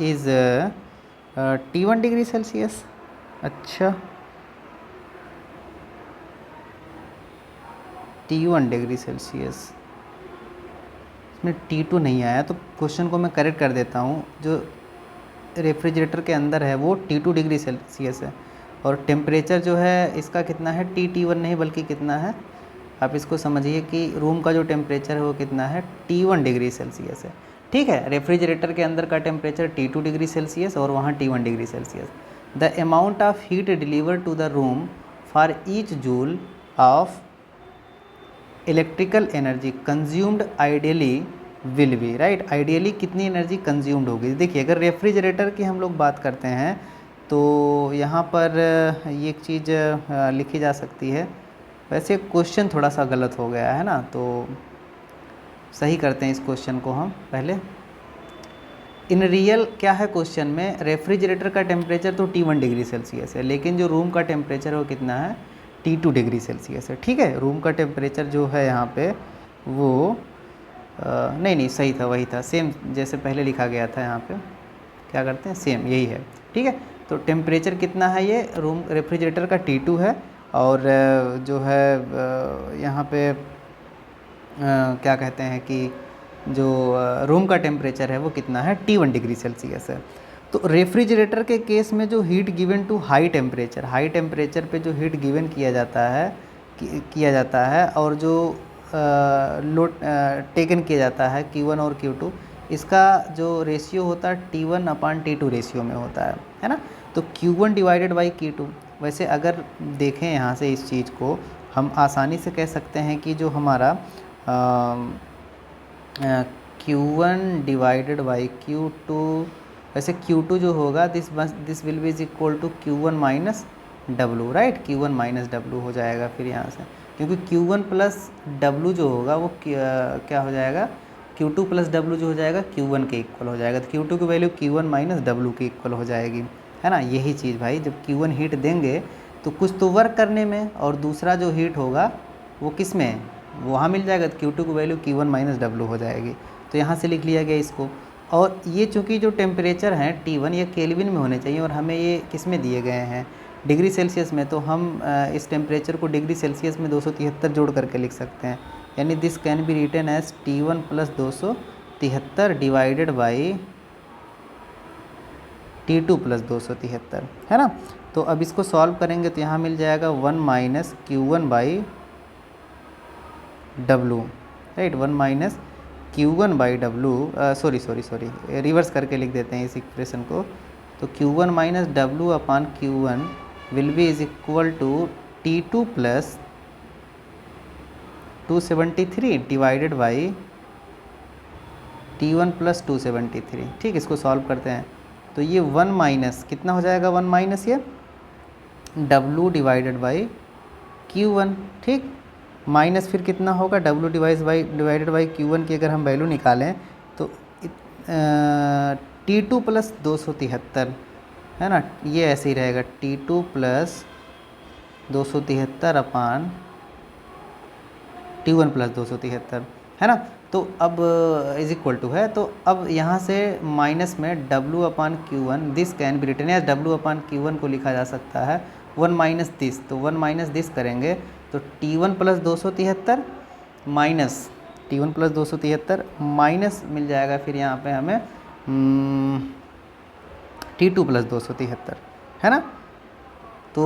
is T1 degree Celsius. अच्छा, T1 डिग्री सेल्सियस, इसमें T2 नहीं आया, तो क्वेश्चन को मैं करेक्ट कर देता हूँ। जो रेफ्रिजरेटर के अंदर है वो T2 डिग्री सेल्सियस है, और टेम्परेचर जो है इसका कितना है, T1 नहीं बल्कि कितना है, आप इसको समझिए कि रूम का जो टेम्परेचर है वो कितना है, T1 डिग्री सेल्सियस है। ठीक है, रेफ्रिजरेटर के अंदर का टेम्परेचर T2 डिग्री सेल्सियस और वहाँ T1 degree Celsius. The amount of heat deliver to the room for each joule of electrical energy consumed ideally will be, right. Ideally कितनी energy consumed होगी। देखिए अगर रेफ्रिजरेटर की हम लोग बात करते हैं तो यहाँ पर ये एक चीज़ लिखी जा सकती है। वैसे क्वेश्चन थोड़ा सा गलत हो गया है ना, तो सही करते हैं इस क्वेश्चन को हम पहले। इन रियल क्या है क्वेश्चन में, रेफ्रिजरेटर का टेम्परेचर तो T1 डिग्री सेल्सियस है, लेकिन जो रूम का टेम्परेचर है वो कितना है, T2 डिग्री सेल्सियस है। ठीक है, रूम का टेम्परेचर जो है यहाँ पे वो नहीं सही था, वही था, सेम जैसे पहले लिखा गया था। यहाँ पे क्या करते हैं, सेम यही है। ठीक है, तो टेम्परेचर कितना है, ये रूम रेफ्रिजरेटर का T2 है, और जो है यहाँ पे क्या कहते हैं कि जो रूम का टेम्परेचर है वो कितना है, T1 डिग्री सेल्सियस है। तो रेफ्रिजरेटर के केस में जो heat given to high temperature पे जो हीट गिवन किया जाता है और जो लोड टेकन किया जाता है Q1 और Q2, इसका जो रेशियो होता है T1/T2 रेशियो में होता है ना। तो Q1 डिवाइडेड बाई Q2, वैसे अगर देखें यहाँ से इस चीज़ को हम आसानी से कह सकते हैं कि जो हमारा Q1 डिवाइडेड बाई Q2, वैसे Q2 जो होगा this will be is equal to Q1 minus W, right. Q1 minus W हो जाएगा फिर यहाँ से, क्योंकि Q1 प्लस W जो होगा वो क्या हो जाएगा, Q2 प्लस W जो हो जाएगा Q1 के इक्वल हो जाएगा। तो Q2 की वैल्यू Q1 माइनस W के इक्वल हो जाएगी, है ना। यही चीज़ भाई, जब Q1 हीट देंगे तो कुछ तो वर्क करने में, और दूसरा जो हीट होगा वो किस में, वहाँ मिल जाएगा। तो Q2 की वैल्यू Q1 माइनस W हो जाएगी। तो यहाँ से लिख लिया गया इसको। और ये चूँकि जो टेम्परेचर हैं T1 ये केल्विन में होने चाहिए, और हमें ये किस में दिए गए हैं, डिग्री सेल्सियस में। तो हम इस टेम्परेचर को डिग्री सेल्सियस में 273 जोड़ करके लिख सकते हैं, यानी this can be written as T1 plus 273 divided by T2 plus 273, है ना। तो अब इसको सॉल्व करेंगे तो यहाँ मिल जाएगा 1 minus Q1 by W, right. 1 minus Q1 by W, sorry reverse करके लिख देते हैं इस इक्वेशन को। तो Q1 minus W upon Q1 will be is equal to T2 plus 273 divided by T1 plus 273। ठीक, इसको सॉल्व करते हैं तो ये 1 माइनस कितना हो जाएगा, 1 माइनस ये W डिवाइडेड बाई Q1, ठीक, माइनस फिर कितना होगा W डिवाइडेड बाई Q1 की अगर हम वैल्यू निकालें तो T2 प्लस 273, है ना, ये ऐसे ही रहेगा, T2 प्लस 273 अपान T1 प्लस 273, है ना। तो अब इज इक्वल टू है, तो अब यहाँ से माइनस में W upon Q1, this can be written as W upon Q1 को लिखा जा सकता है 1 माइनस दिस, तो 1 माइनस दिस करेंगे तो T1 plus 273 minus T1 plus 273 minus मिल जाएगा फिर यहाँ पे हमें T2 प्लस 273, है ना। तो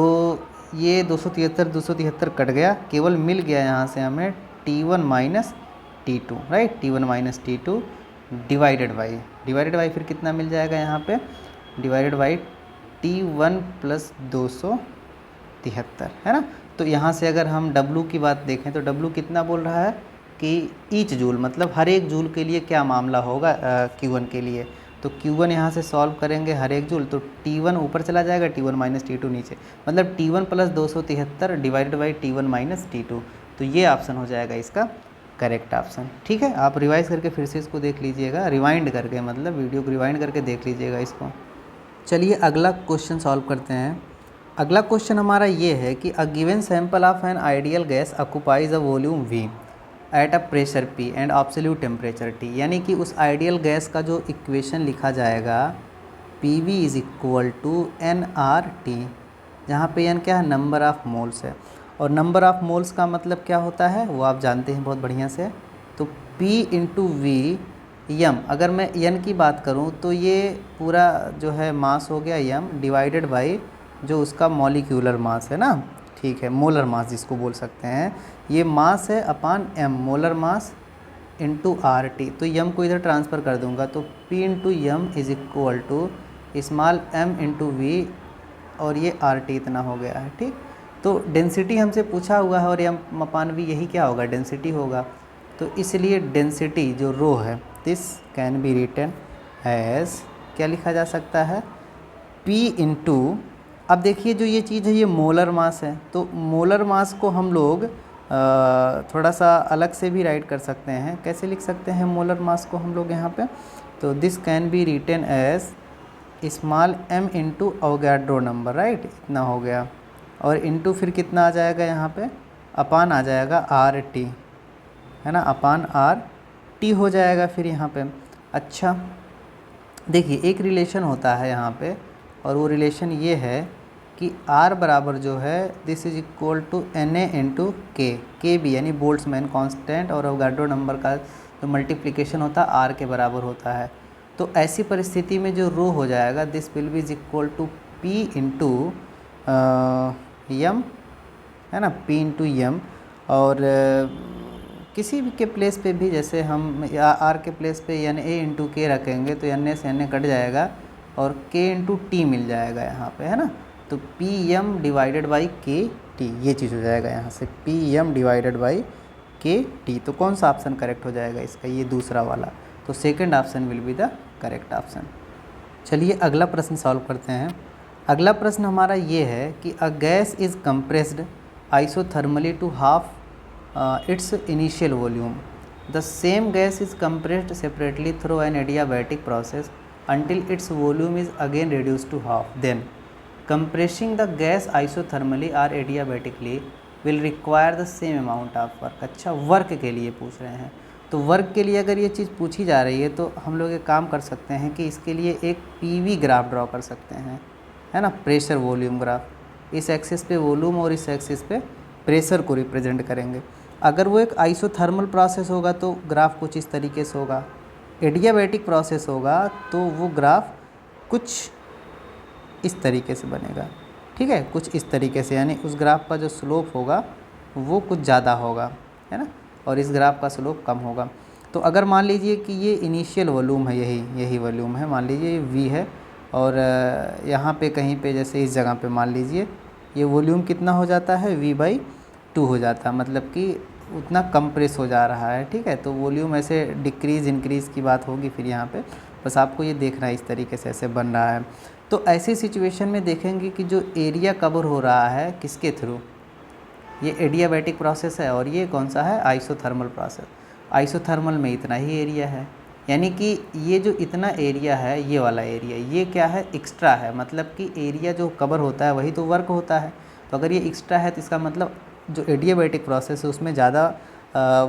ये 273 कट गया, केवल मिल गया यहाँ से हमें T1 minus T2, right. T1 minus T2 divided by फिर कितना मिल जाएगा यहाँ पे, डिवाइडेड बाई T1 प्लस 273, है ना। तो यहाँ से अगर हम W की बात देखें तो W कितना बोल रहा है कि ईच जूल, मतलब हर एक जूल के लिए क्या मामला होगा Q1 के लिए। तो Q1 यहाँ से सॉल्व करेंगे हर एक जूल, तो T1 ऊपर चला जाएगा, T1 माइनस T2 नीचे, मतलब T1 plus 273 divided by T1 minus T2। तो ये ऑप्शन हो जाएगा इसका करेक्ट ऑप्शन। ठीक है, आप रिवाइज करके फिर से इसको देख लीजिएगा, रिवाइंड करके, मतलब वीडियो को रिवाइंड करके देख लीजिएगा इसको। चलिए अगला क्वेश्चन सॉल्व करते हैं। अगला क्वेश्चन हमारा ये है कि a given sample of an ideal gas occupies a volume V eight a pressure P and absolute temperature T, यानी कि उस आइडियल गैस का जो इक्वेशन लिखा जाएगा PV is equal to nRT, जहाँ पे n क्या है, नंबर ऑफ़ मोल्स है, और नंबर ऑफ़ मोल्स का मतलब क्या होता है वो आप जानते हैं बहुत बढ़िया से। तो P इंटू V m, अगर मैं n की बात करूँ तो ये पूरा जो है मास हो गया m डिवाइडेड बाई जो उसका मॉलिक्यूलर मास है ना, ठीक है, मोलर मास जिसको बोल सकते हैं, ये मास है अपान m, molar mass into RT। तो m को इधर ट्रांसफ़र कर दूंगा तो P into m is equal to small m into V, और ये RT इतना हो गया है। ठीक, तो डेंसिटी हमसे पूछा हुआ है और m अपान V यही क्या होगा, डेंसिटी होगा। तो इसलिए डेंसिटी जो रो है this can be written as, क्या लिखा जा सकता है, P इंटू, अब देखिए जो ये चीज़ है ये मोलर मास है, तो मोलर मास को हम लोग थोड़ा सा अलग से भी राइट कर सकते हैं। कैसे लिख सकते हैं मोलर मास को हम लोग यहाँ पे, तो this can be written as small m into Avogadro number, right, इतना हो गया। और इंटू फिर कितना आ जाएगा यहाँ पे, अपान आ जाएगा RT, है ना, अपान RT हो जाएगा फिर यहाँ पे। अच्छा देखिए एक रिलेशन होता है यहाँ पे, और वो रिलेशन ये है कि R बराबर जो है this is equal to Na into K B, यानी बोल्ट्जमैन कांस्टेंट और अवोगाड्रो नंबर का जो मल्टीप्लिकेशन होता है R के बराबर होता है। तो ऐसी परिस्थिति में जो रो हो जाएगा this will be is equal to P into यम, है ना, P इंटू यम। और किसी भी के प्लेस पे भी जैसे हम R के प्लेस पे Na इंटू के रखेंगे तो Na से Na कट जाएगा और K इंटू टी मिल जाएगा यहाँ पे, है ना। तो पी एम डिवाइडेड बाई के टी, ये चीज़ हो जाएगा यहाँ से पी एम डिवाइडेड बाई के टी। तो कौन सा ऑप्शन करेक्ट हो जाएगा इसका, ये दूसरा वाला। तो second option will be the correct option. चलिए अगला प्रश्न सॉल्व करते हैं। अगला प्रश्न हमारा ये है कि a gas is compressed isothermally to half its initial volume, the same gas is compressed separately through an adiabatic process until its volume is again reduced to half, then compressing the gas isothermally or adiabatically will require the same amount of work। अच्छा work के लिए पूछ रहे हैं, तो work के लिए अगर ये चीज़ पूछी जा रही है तो हम लोग एक काम कर सकते हैं कि इसके लिए एक पीवी ग्राफ ड्रॉ कर सकते हैं, है ना, प्रेशर वॉल्यूम ग्राफ। इस एक्सिस पे वॉल्यूम और इस एक्सिस पे प्रेशर को रिप्रेजेंट करेंगे। अगर वो एक आइसोथर्मल प्रोसेस होगा तो ग्राफ कुछ इस तरीके से होगा, एडियाबैटिक प्रोसेस होगा तो वो ग्राफ कुछ इस तरीके से बनेगा, ठीक है, कुछ इस तरीके से, यानी उस ग्राफ का जो स्लोप होगा वो कुछ ज़्यादा होगा, है ना, और इस ग्राफ का स्लोप कम होगा। तो अगर मान लीजिए कि ये इनिशियल वॉल्यूम है, यही वॉल्यूम है, मान लीजिए ये V है, और यहाँ पे कहीं पे जैसे इस जगह पे मान लीजिए ये वॉल्यूम कितना हो जाता है, V/2 हो जाता है, मतलब कि उतना कंप्रेस हो जा रहा है, ठीक है। तो वॉल्यूम ऐसे डिक्रीज़ इंक्रीज़ की बात होगी फिर यहाँ पे, बस आपको ये देखना है इस तरीके से ऐसे बन रहा है। तो ऐसी सिचुएशन में देखेंगे कि जो एरिया कवर हो रहा है किसके थ्रू, ये एडियाबैटिक प्रोसेस है और ये कौन सा है, आइसोथर्मल प्रोसेस। आइसोथर्मल में इतना ही एरिया है, यानी कि ये जो इतना एरिया है, ये वाला एरिया, ये क्या है, एक्स्ट्रा है, मतलब कि एरिया जो कवर होता है वही तो वर्क होता है। तो अगर ये एक्स्ट्रा है तो इसका मतलब जो एडियाबैटिक प्रोसेस है उसमें ज़्यादा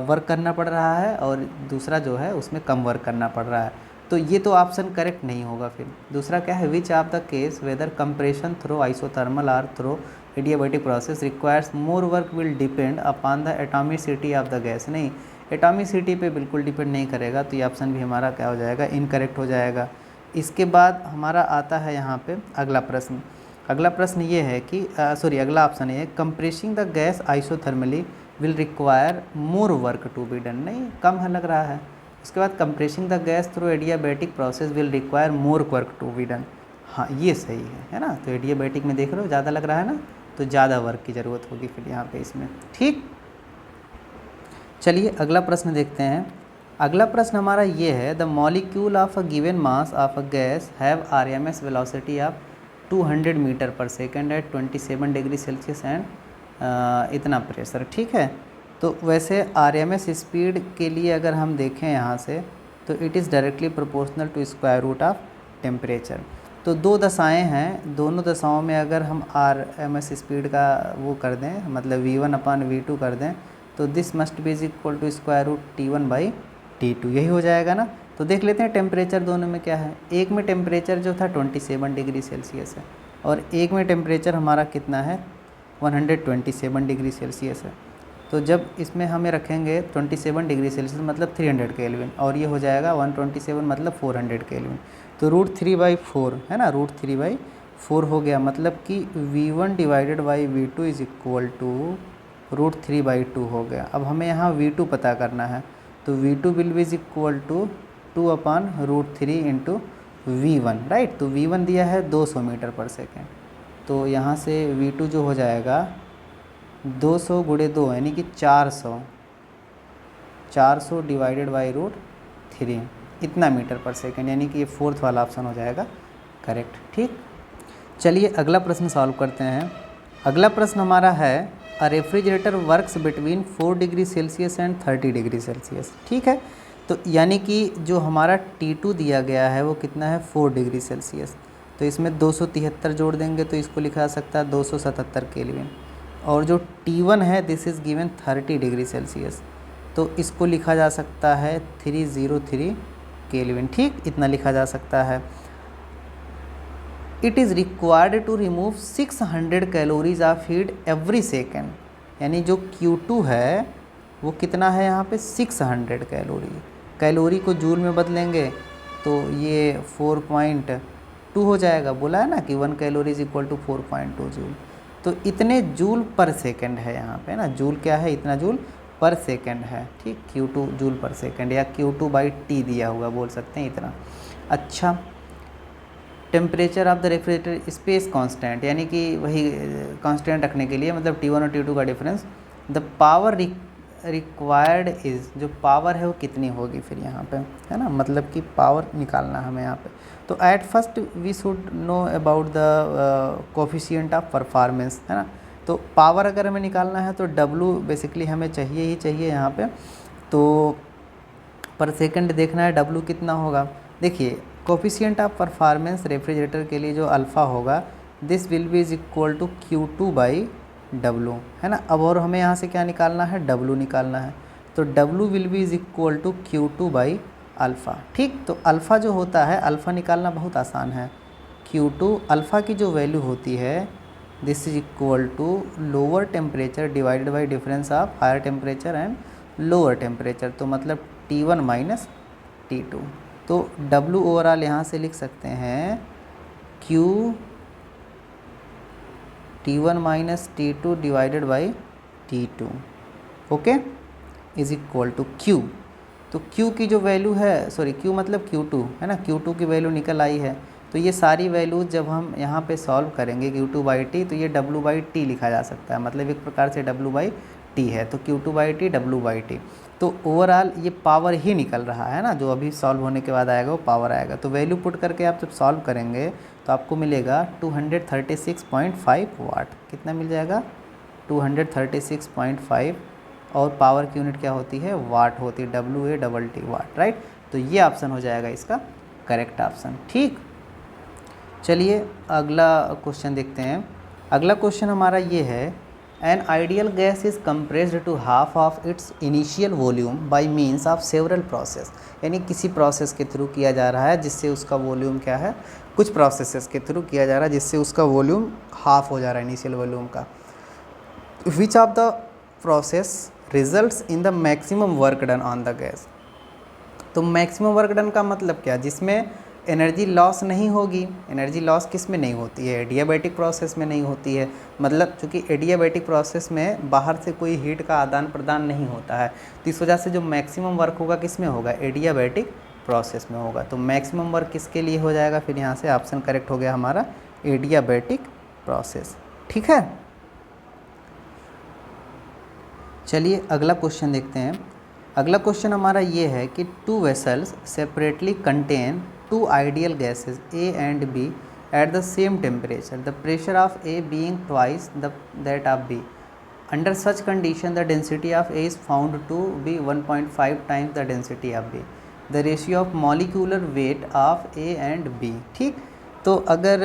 वर्क करना पड़ रहा है और दूसरा जो है उसमें कम वर्क करना पड़ रहा है। तो ये तो ऑप्शन करेक्ट नहीं होगा। फिर दूसरा क्या है, which of the case whether compression through isothermal or through adiabatic process requires more work will depend upon the atomicity of the gas. नहीं, एटॉमिसिटी पे बिल्कुल डिपेंड नहीं करेगा, तो ये ऑप्शन भी हमारा क्या हो जाएगा, इनकरेक्ट हो जाएगा। इसके बाद हमारा आता है यहाँ पे अगला प्रश्न। अगला प्रश्न ये है कि अगला ऑप्शन ये है, compressing the gas isothermally will require more work to be done. नहीं, कम है लग रहा है। उसके बाद compressing the gas through adiabatic process will require more work to be done. हाँ, ये सही है ना। तो एडियाबैटिक में देख रहे हो ज़्यादा लग रहा है ना, तो ज़्यादा वर्क की ज़रूरत होगी फिर यहाँ पे इसमें, ठीक। चलिए अगला प्रश्न देखते हैं। अगला प्रश्न हमारा ये है, the molecule of a given mass of a gas have RMS velocity of 200 metre पर second at 27 degree Celsius and इतना प्रेशर, ठीक है। तो वैसे RMS स्पीड के लिए अगर हम देखें यहाँ से तो it is directly proportional to square root of temperature. तो दो दशाएं हैं, दोनों दशाओं में अगर हम RMS स्पीड का वो कर दें, मतलब V1/V2 कर दें, तो this must be is equal to square root T1/T2, यही हो जाएगा ना। तो देख लेते हैं टेम्परेचर दोनों में क्या है। एक में टेम्परेचर जो था 27 डिग्री सेल्सियस है और एक में टेम्परेचर हमारा कितना है, 127 डिग्री सेल्सियस है। तो जब इसमें हमें रखेंगे 27 डिग्री सेल्सियस मतलब 300 केल्विन, और ये हो जाएगा 127 मतलब 400 केल्विन। तो √3/4 है ना, √3/4 हो गया, मतलब कि V1/V2 इज इक्वल टू √3/2 हो गया। अब हमें यहाँ V2 पता करना है, तो V2 will be is equal to 2/√3 into V1, right. तो V1 दिया है 200 मीटर पर सेकेंड, तो यहाँ से V2 जो हो जाएगा 200 गुणे 2 यानी कि 400 डिवाइडेड बाई √3 इतना मीटर पर सेकेंड, यानी कि ये फोर्थ वाला ऑप्शन हो जाएगा करेक्ट, ठीक। चलिए अगला प्रश्न सॉल्व करते हैं। अगला प्रश्न हमारा है, अ refrigerator works between 4 degree Celsius and 30 degree Celsius, ठीक है। तो यानी कि जो हमारा T2 दिया गया है वो कितना है 4 डिग्री सेल्सियस। तो इसमें 273 जोड़ देंगे तो इसको लिखा जा सकता है 277 केल्विन। और जो T1 है this is given 30 degree Celsius, तो इसको लिखा जा सकता है 303 केल्विन। ठीक, इतना लिखा जा सकता है। It is required to remove 600 calories of heat every second, यानी जो Q2 है वो कितना है यहाँ पे 600 कैलोरी को जूल में बदलेंगे तो ये 4.2 हो जाएगा। बोला है ना कि 1 calorie is equal to 4.2 joule. तो इतने जूल पर सेकंड है यहाँ पे ना, जूल क्या है, इतना जूल पर सेकंड है। ठीक, Q2 जूल पर सेकंड या Q2/T दिया हुआ बोल सकते हैं इतना। अच्छा, temperature of the refrigerator space constant, यानी कि वही कांस्टेंट रखने के लिए, मतलब T1 और T2 का difference. The power required is, जो पावर है वो कितनी होगी फिर यहाँ पे, है ना, मतलब कि पावर निकालना हमें यहाँ पे। तो at first we should know about the coefficient of performance, है ना। तो पावर अगर हमें निकालना है तो W बेसिकली हमें चाहिए ही चाहिए यहाँ पे। तो पर सेकंड देखना है W कितना होगा। देखिए, कोफिशिएंट ऑफ परफॉर्मेंस रेफ्रिजरेटर के लिए जो अल्फ़ा होगा this will be is equal to Q2/W, है ना। अब और हमें यहाँ से क्या निकालना है, W निकालना है। तो W will be is equal to Q2/अल्फ़ा। ठीक, तो अल्फ़ा जो होता है, अल्फ़ा निकालना बहुत आसान है। Q2 अल्फ़ा की जो वैल्यू होती है this is equal to lower temperature divided by difference of higher temperature and lower temperature, तो मतलब T1 माइनस T2। तो W ओवरऑल यहाँ से लिख सकते हैं Q T1 minus T2 divided by T2, okay, is equal to Q। तो Q की जो वैल्यू है, सॉरी Q मतलब Q2 है ना, Q2 की वैल्यू निकल आई है। तो ये सारी वैल्यूज जब हम यहाँ पे सॉल्व करेंगे Q2/T, तो ये W/T लिखा जा सकता है, मतलब एक प्रकार से W/T है। तो Q2/T W/T, तो ओवरऑल ये पावर ही निकल रहा है ना, जो अभी सॉल्व होने के बाद आएगा वो पावर आएगा। तो वैल्यू पुट करके आप जब सॉल्व करेंगे तो आपको मिलेगा 236.5 वाट। कितना मिल जाएगा, 236.5, और पावर की यूनिट क्या होती है, वाट होती है, WATT वाट, राइट। तो ये ऑप्शन हो जाएगा इसका करेक्ट ऑप्शन। ठीक, चलिए अगला क्वेश्चन देखते हैं। अगला क्वेश्चन हमारा ये है, an ideal gas is compressed to half of its initial volume by means of several process, यानी किसी प्रोसेस के थ्रू किया जा रहा है जिससे उसका वॉल्यूम क्या है, कुछ प्रोसेसेस के थ्रू किया जा रहा है जिससे उसका वॉल्यूम हाफ हो जा रहा है इनिशियल वॉल्यूम का। विच of the process results in the maximum work done on the gas. तो मैक्सिमम वर्क डन का मतलब क्या, जिसमें एनर्जी लॉस नहीं होगी। एनर्जी लॉस किस में नहीं होती है, एडियाबैटिक प्रोसेस में नहीं होती है, मतलब चूँकि एडियाबैटिक प्रोसेस में बाहर से कोई हीट का आदान प्रदान नहीं होता है, तो इस वजह से जो मैक्सिमम वर्क होगा किस में होगा, एडियाबैटिक प्रोसेस में होगा। तो मैक्सिमम वर्क किसके लिए हो जाएगा, फिर यहाँ से ऑप्शन करेक्ट हो गया हमारा एडियाबैटिक प्रोसेस। ठीक है, चलिए अगला क्वेश्चन देखते हैं। अगला क्वेश्चन हमारा ये है कि two vessels separately contain two ideal gases A and B at the same temperature, the pressure of A being twice that of B. Under such condition the density of A is found to be 1.5 times the density of B. The ratio of molecular weight of A and B. ठीक, तो अगर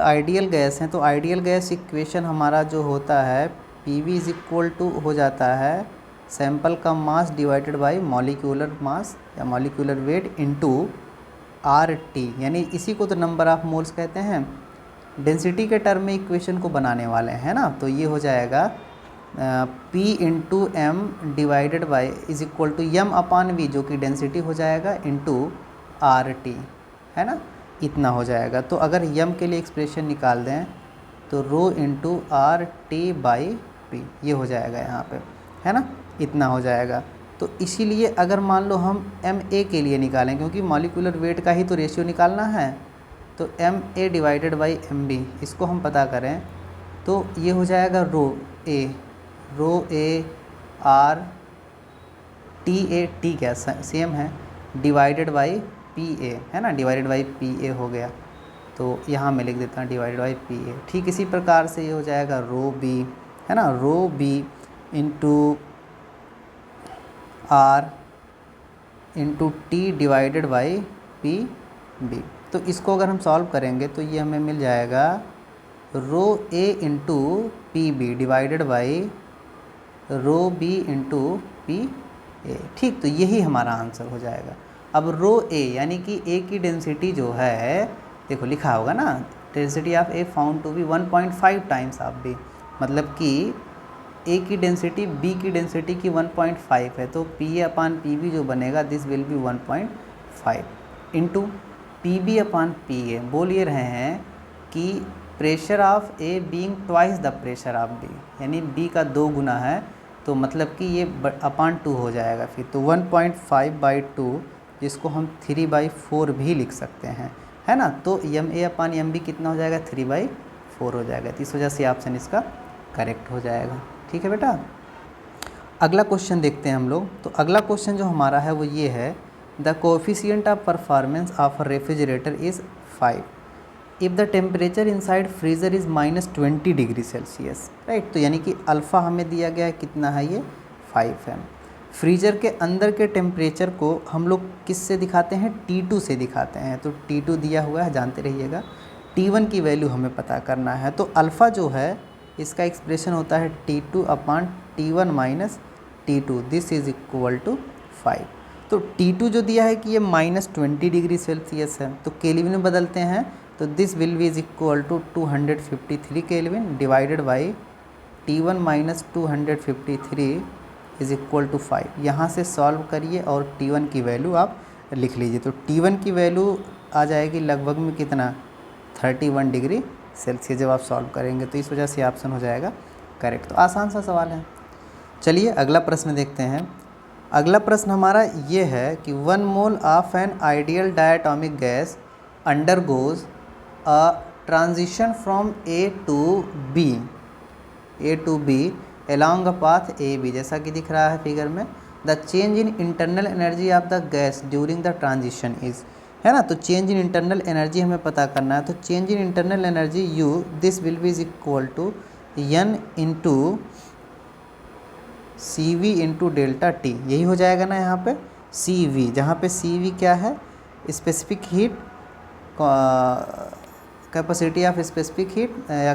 ideal gas हैं तो ideal gas equation हमारा जो होता है PV is equal to हो जाता है सैंपल का mass divided by molecular mass या मॉलिक्यूलर वेट इनटू RT, यानी इसी को तो नंबर ऑफ मोल्स कहते हैं। डेंसिटी के टर्म में इक्वेशन को बनाने वाले हैं ना, तो ये हो जाएगा P into M divided by is equal to M upon V, जो कि डेंसिटी हो जाएगा इंटू RT, है ना, इतना हो जाएगा। तो अगर M के लिए एक्सप्रेशन निकाल दें तो रो इंटू RT/P ये हो जाएगा यहाँ पे, है ना, इतना हो जाएगा। तो इसीलिए अगर मान लो हम MA के लिए निकालें, क्योंकि मॉलिक्यूलर वेट का ही तो रेशियो निकालना है, तो MA डिवाइडेड बाई MB इसको हम पता करें तो ये हो जाएगा रो A R T क्या सेम है डिवाइडेड बाई PA, है ना, डिवाइडेड बाई PA हो गया। तो यहाँ मैं लिख देता हूँ डिवाइडेड बाई PA। ठीक इसी प्रकार से ये हो जाएगा रो B, है ना, rho B into R into T divided by P B. तो इसको अगर हम सॉल्व करेंगे तो ये हमें मिल जाएगा rho A into P B divided by rho B into P A. ठीक, तो यही हमारा आंसर हो जाएगा। अब रो ए यानी कि ए की डेंसिटी जो है, देखो लिखा होगा ना, density of A found to be 1.5 times of B, मतलब कि ए की डेंसिटी बी की डेंसिटी की 1.5 है, तो P A upon P B जो बनेगा this will be 1.5 into P B upon P A. बोल ये रहे हैं कि pressure of A being twice the pressure of B, यानी बी का 2 गुना है, तो मतलब कि ये अपान 2 हो जाएगा फिर, तो 1.5/2 जिसको हम 3/4 भी लिख सकते हैं, है ना। तो M A upon M B कितना हो जाएगा, 3/4 हो जाएगा। तो इस वजह से ऑप्शन इसका करेक्ट हो जाएगा। ठीक है बेटा, अगला क्वेश्चन देखते हैं हम लोग। तो अगला क्वेश्चन जो हमारा है वो ये है, the coefficient of performance of a refrigerator is 5 if the temperature inside freezer is -20 degree Celsius, right. तो यानी कि अल्फ़ा हमें दिया गया है, कितना है ये, 5 है। फ्रीज़र के अंदर के टेम्परेचर को हम लोग किस से दिखाते हैं, T2 से दिखाते हैं। तो T2 दिया हुआ है, जानते रहिएगा। T1 की वैल्यू हमें पता करना है, तो अल्फ़ा जो है इसका एक्सप्रेशन होता है T2 upon T1 minus T2, this is equal to 5। तो T2 जो दिया है कि ये -20 डिग्री सेल्सियस है, तो केल्विन में बदलते हैं, तो this will be is equal to 253 Kelvin divided by T1 minus 253 is equal to 5। यहाँ से सॉल्व करिए और T1 की वैल्यू आप लिख लीजिए। तो T1 की वैल्यू आ जाएगी लगभग में कितना, 31 डिग्री सेल्सियस जब आप सॉल्व करेंगे, तो इस वजह से ऑप्शन हो जाएगा करेक्ट। तो आसान सा सवाल है। चलिए अगला प्रश्न देखते हैं। अगला प्रश्न हमारा ये है कि 1 mole of an ideal diatomic gas undergoes a transition from A to B along a path AB, जैसा कि दिख रहा है फिगर में। The change in internal energy of the gas during the transition is, है ना। तो चेंज इन इंटरनल एनर्जी हमें पता करना है। तो change in internal energy U this will be is equal to N into CV into delta T, यही हो जाएगा ना यहाँ पे CV, जहाँ पे CV क्या है, specific heat capacity of specific heat, या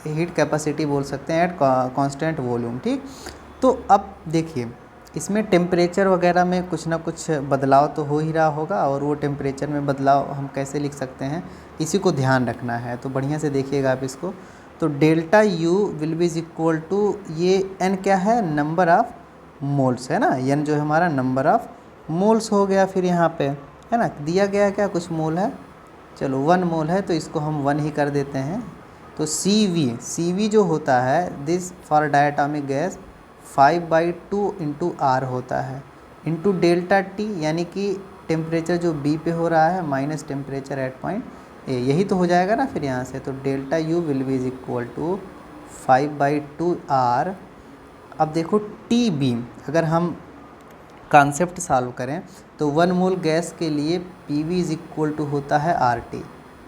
हीट कैपेसिटी बोल सकते हैं एट कांस्टेंट वॉल्यूम। ठीक, तो अब देखिए इसमें टेम्परेचर वगैरह में कुछ ना कुछ बदलाव तो हो ही रहा होगा, और वो टेम्परेचर में बदलाव हम कैसे लिख सकते हैं, इसी को ध्यान रखना है। तो बढ़िया से देखिएगा आप इसको। तो delta U will be is equal to, ये N क्या है, नंबर ऑफ़ मोल्स, है ना। N जो है हमारा नंबर ऑफ़ मोल्स हो गया, फिर यहाँ पे है ना दिया गया क्या, कुछ मोल है, चलो 1 मोल है, तो इसको हम 1 ही कर देते हैं। तो CV जो होता है this for diatomic gas 5/2 into R होता है, इंटू डेल्टा T, यानी कि टेम्परेचर जो B पे हो रहा है minus temperature at point A, यही तो हो जाएगा ना फिर यहाँ से। तो delta U will be is equal to 5/2 R। अब देखो TB, अगर हम कॉन्सेप्ट सॉल्व करें तो 1 मोल गैस के लिए PV इज इक्वल टू होता है RT।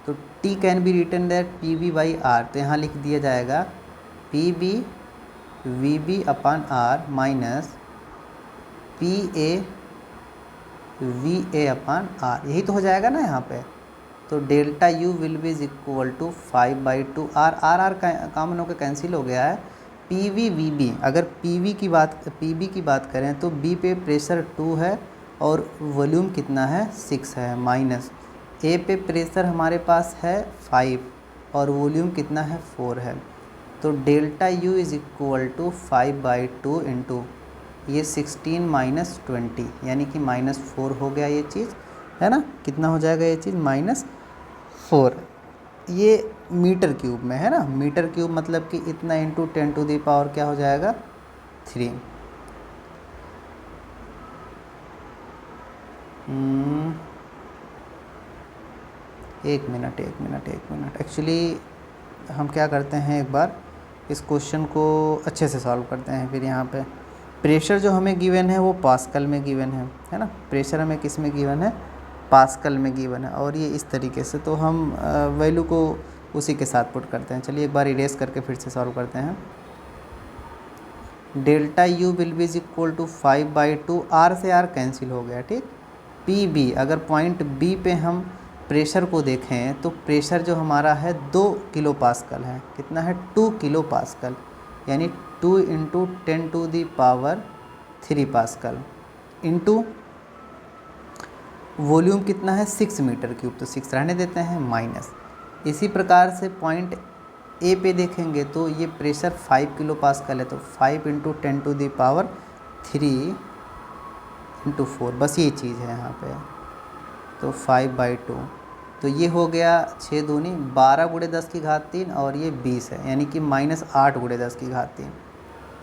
तो T can be written that PV/R, तो यहाँ लिख दिया जाएगा PB VB upon R minus PA VA upon R, यही तो हो जाएगा ना यहाँ पे। तो delta U will be is equal to 5/2 R, R common होकर कैंसिल हो गया है। PV VB, अगर PB की बात करें तो B पे प्रेशर 2 है और वॉल्यूम कितना है, 6 है, माइनस A पे प्रेशर हमारे पास है 5 और वॉल्यूम कितना है, 4 है। तो delta U is equal to 5/2 into ये 16 माइनस 20, यानी कि -4 हो गया ये चीज़, है ना। कितना हो जाएगा ये चीज़, -4। ये मीटर क्यूब में है ना, मीटर क्यूब मतलब कि इतना इंटू 10 टू दी पावर क्या हो जाएगा, 3। एक मिनट एक्चुअली हम क्या करते हैं, एक बार इस क्वेश्चन को अच्छे से सॉल्व करते हैं। फिर यहाँ पे प्रेशर जो हमें गिवन है वो पास्कल में गिवन है ना। प्रेशर हमें किस में गिवन है, पास्कल में गिवन है, और ये इस तरीके से, तो हम वैल्यू को उसी के साथ पुट करते हैं। चलिए एक बार इरेज करके फिर से सॉल्व करते हैं। Delta U will be is equal to 5/2, R से आर कैंसिल हो गया, ठीक। पी बी, अगर पॉइंट बी पे हम प्रेशर को देखें तो प्रेशर जो हमारा है 2 किलो पास्कल है। कितना है? 2 किलो पास्कल, यानी 2 इंटू 10⁻³ पास्कल, इंटू वॉल्यूम कितना है? 6 मीटर क्यूब, तो 6 रहने देते हैं, माइनस। इसी प्रकार से पॉइंट ए पे देखेंगे तो ये प्रेशर 5 किलो पास्कल है, तो 5 इंटू 10⁻³ इंटू 4, बस ये चीज़ है यहाँ पे, तो 5/2। तो ये हो गया 6 दूनी 12 × 10⁻³ और ये 20 है, यानी कि -8 × 10⁻³।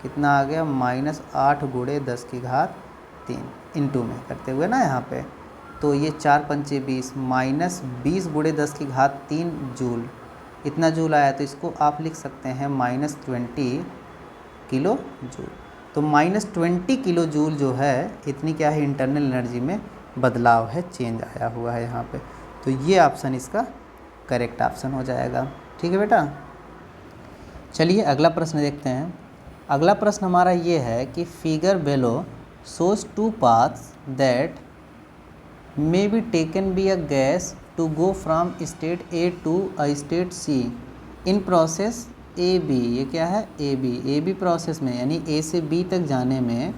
कितना आ गया? -8 × 10⁻³ इंटू में करते हुए ना यहाँ पे, तो ये 4 पंचे 20, -20 × 10⁻³ जूल, इतना जूल आया। तो इसको आप लिख सकते हैं -20 किलो जूल। तो -20 किलो जूल जो है, इतनी क्या है? इंटरनल एनर्जी में बदलाव है, चेंज आया हुआ है यहाँ पे। तो ये ऑप्शन इसका करेक्ट ऑप्शन हो जाएगा, ठीक है बेटा। चलिए अगला प्रश्न देखते हैं। अगला प्रश्न हमारा ये है कि figure below shows 2 paths that may be taken by a gas to go from state A to a state C in process AB। ये क्या है? AB प्रोसेस में, यानी A से B तक जाने में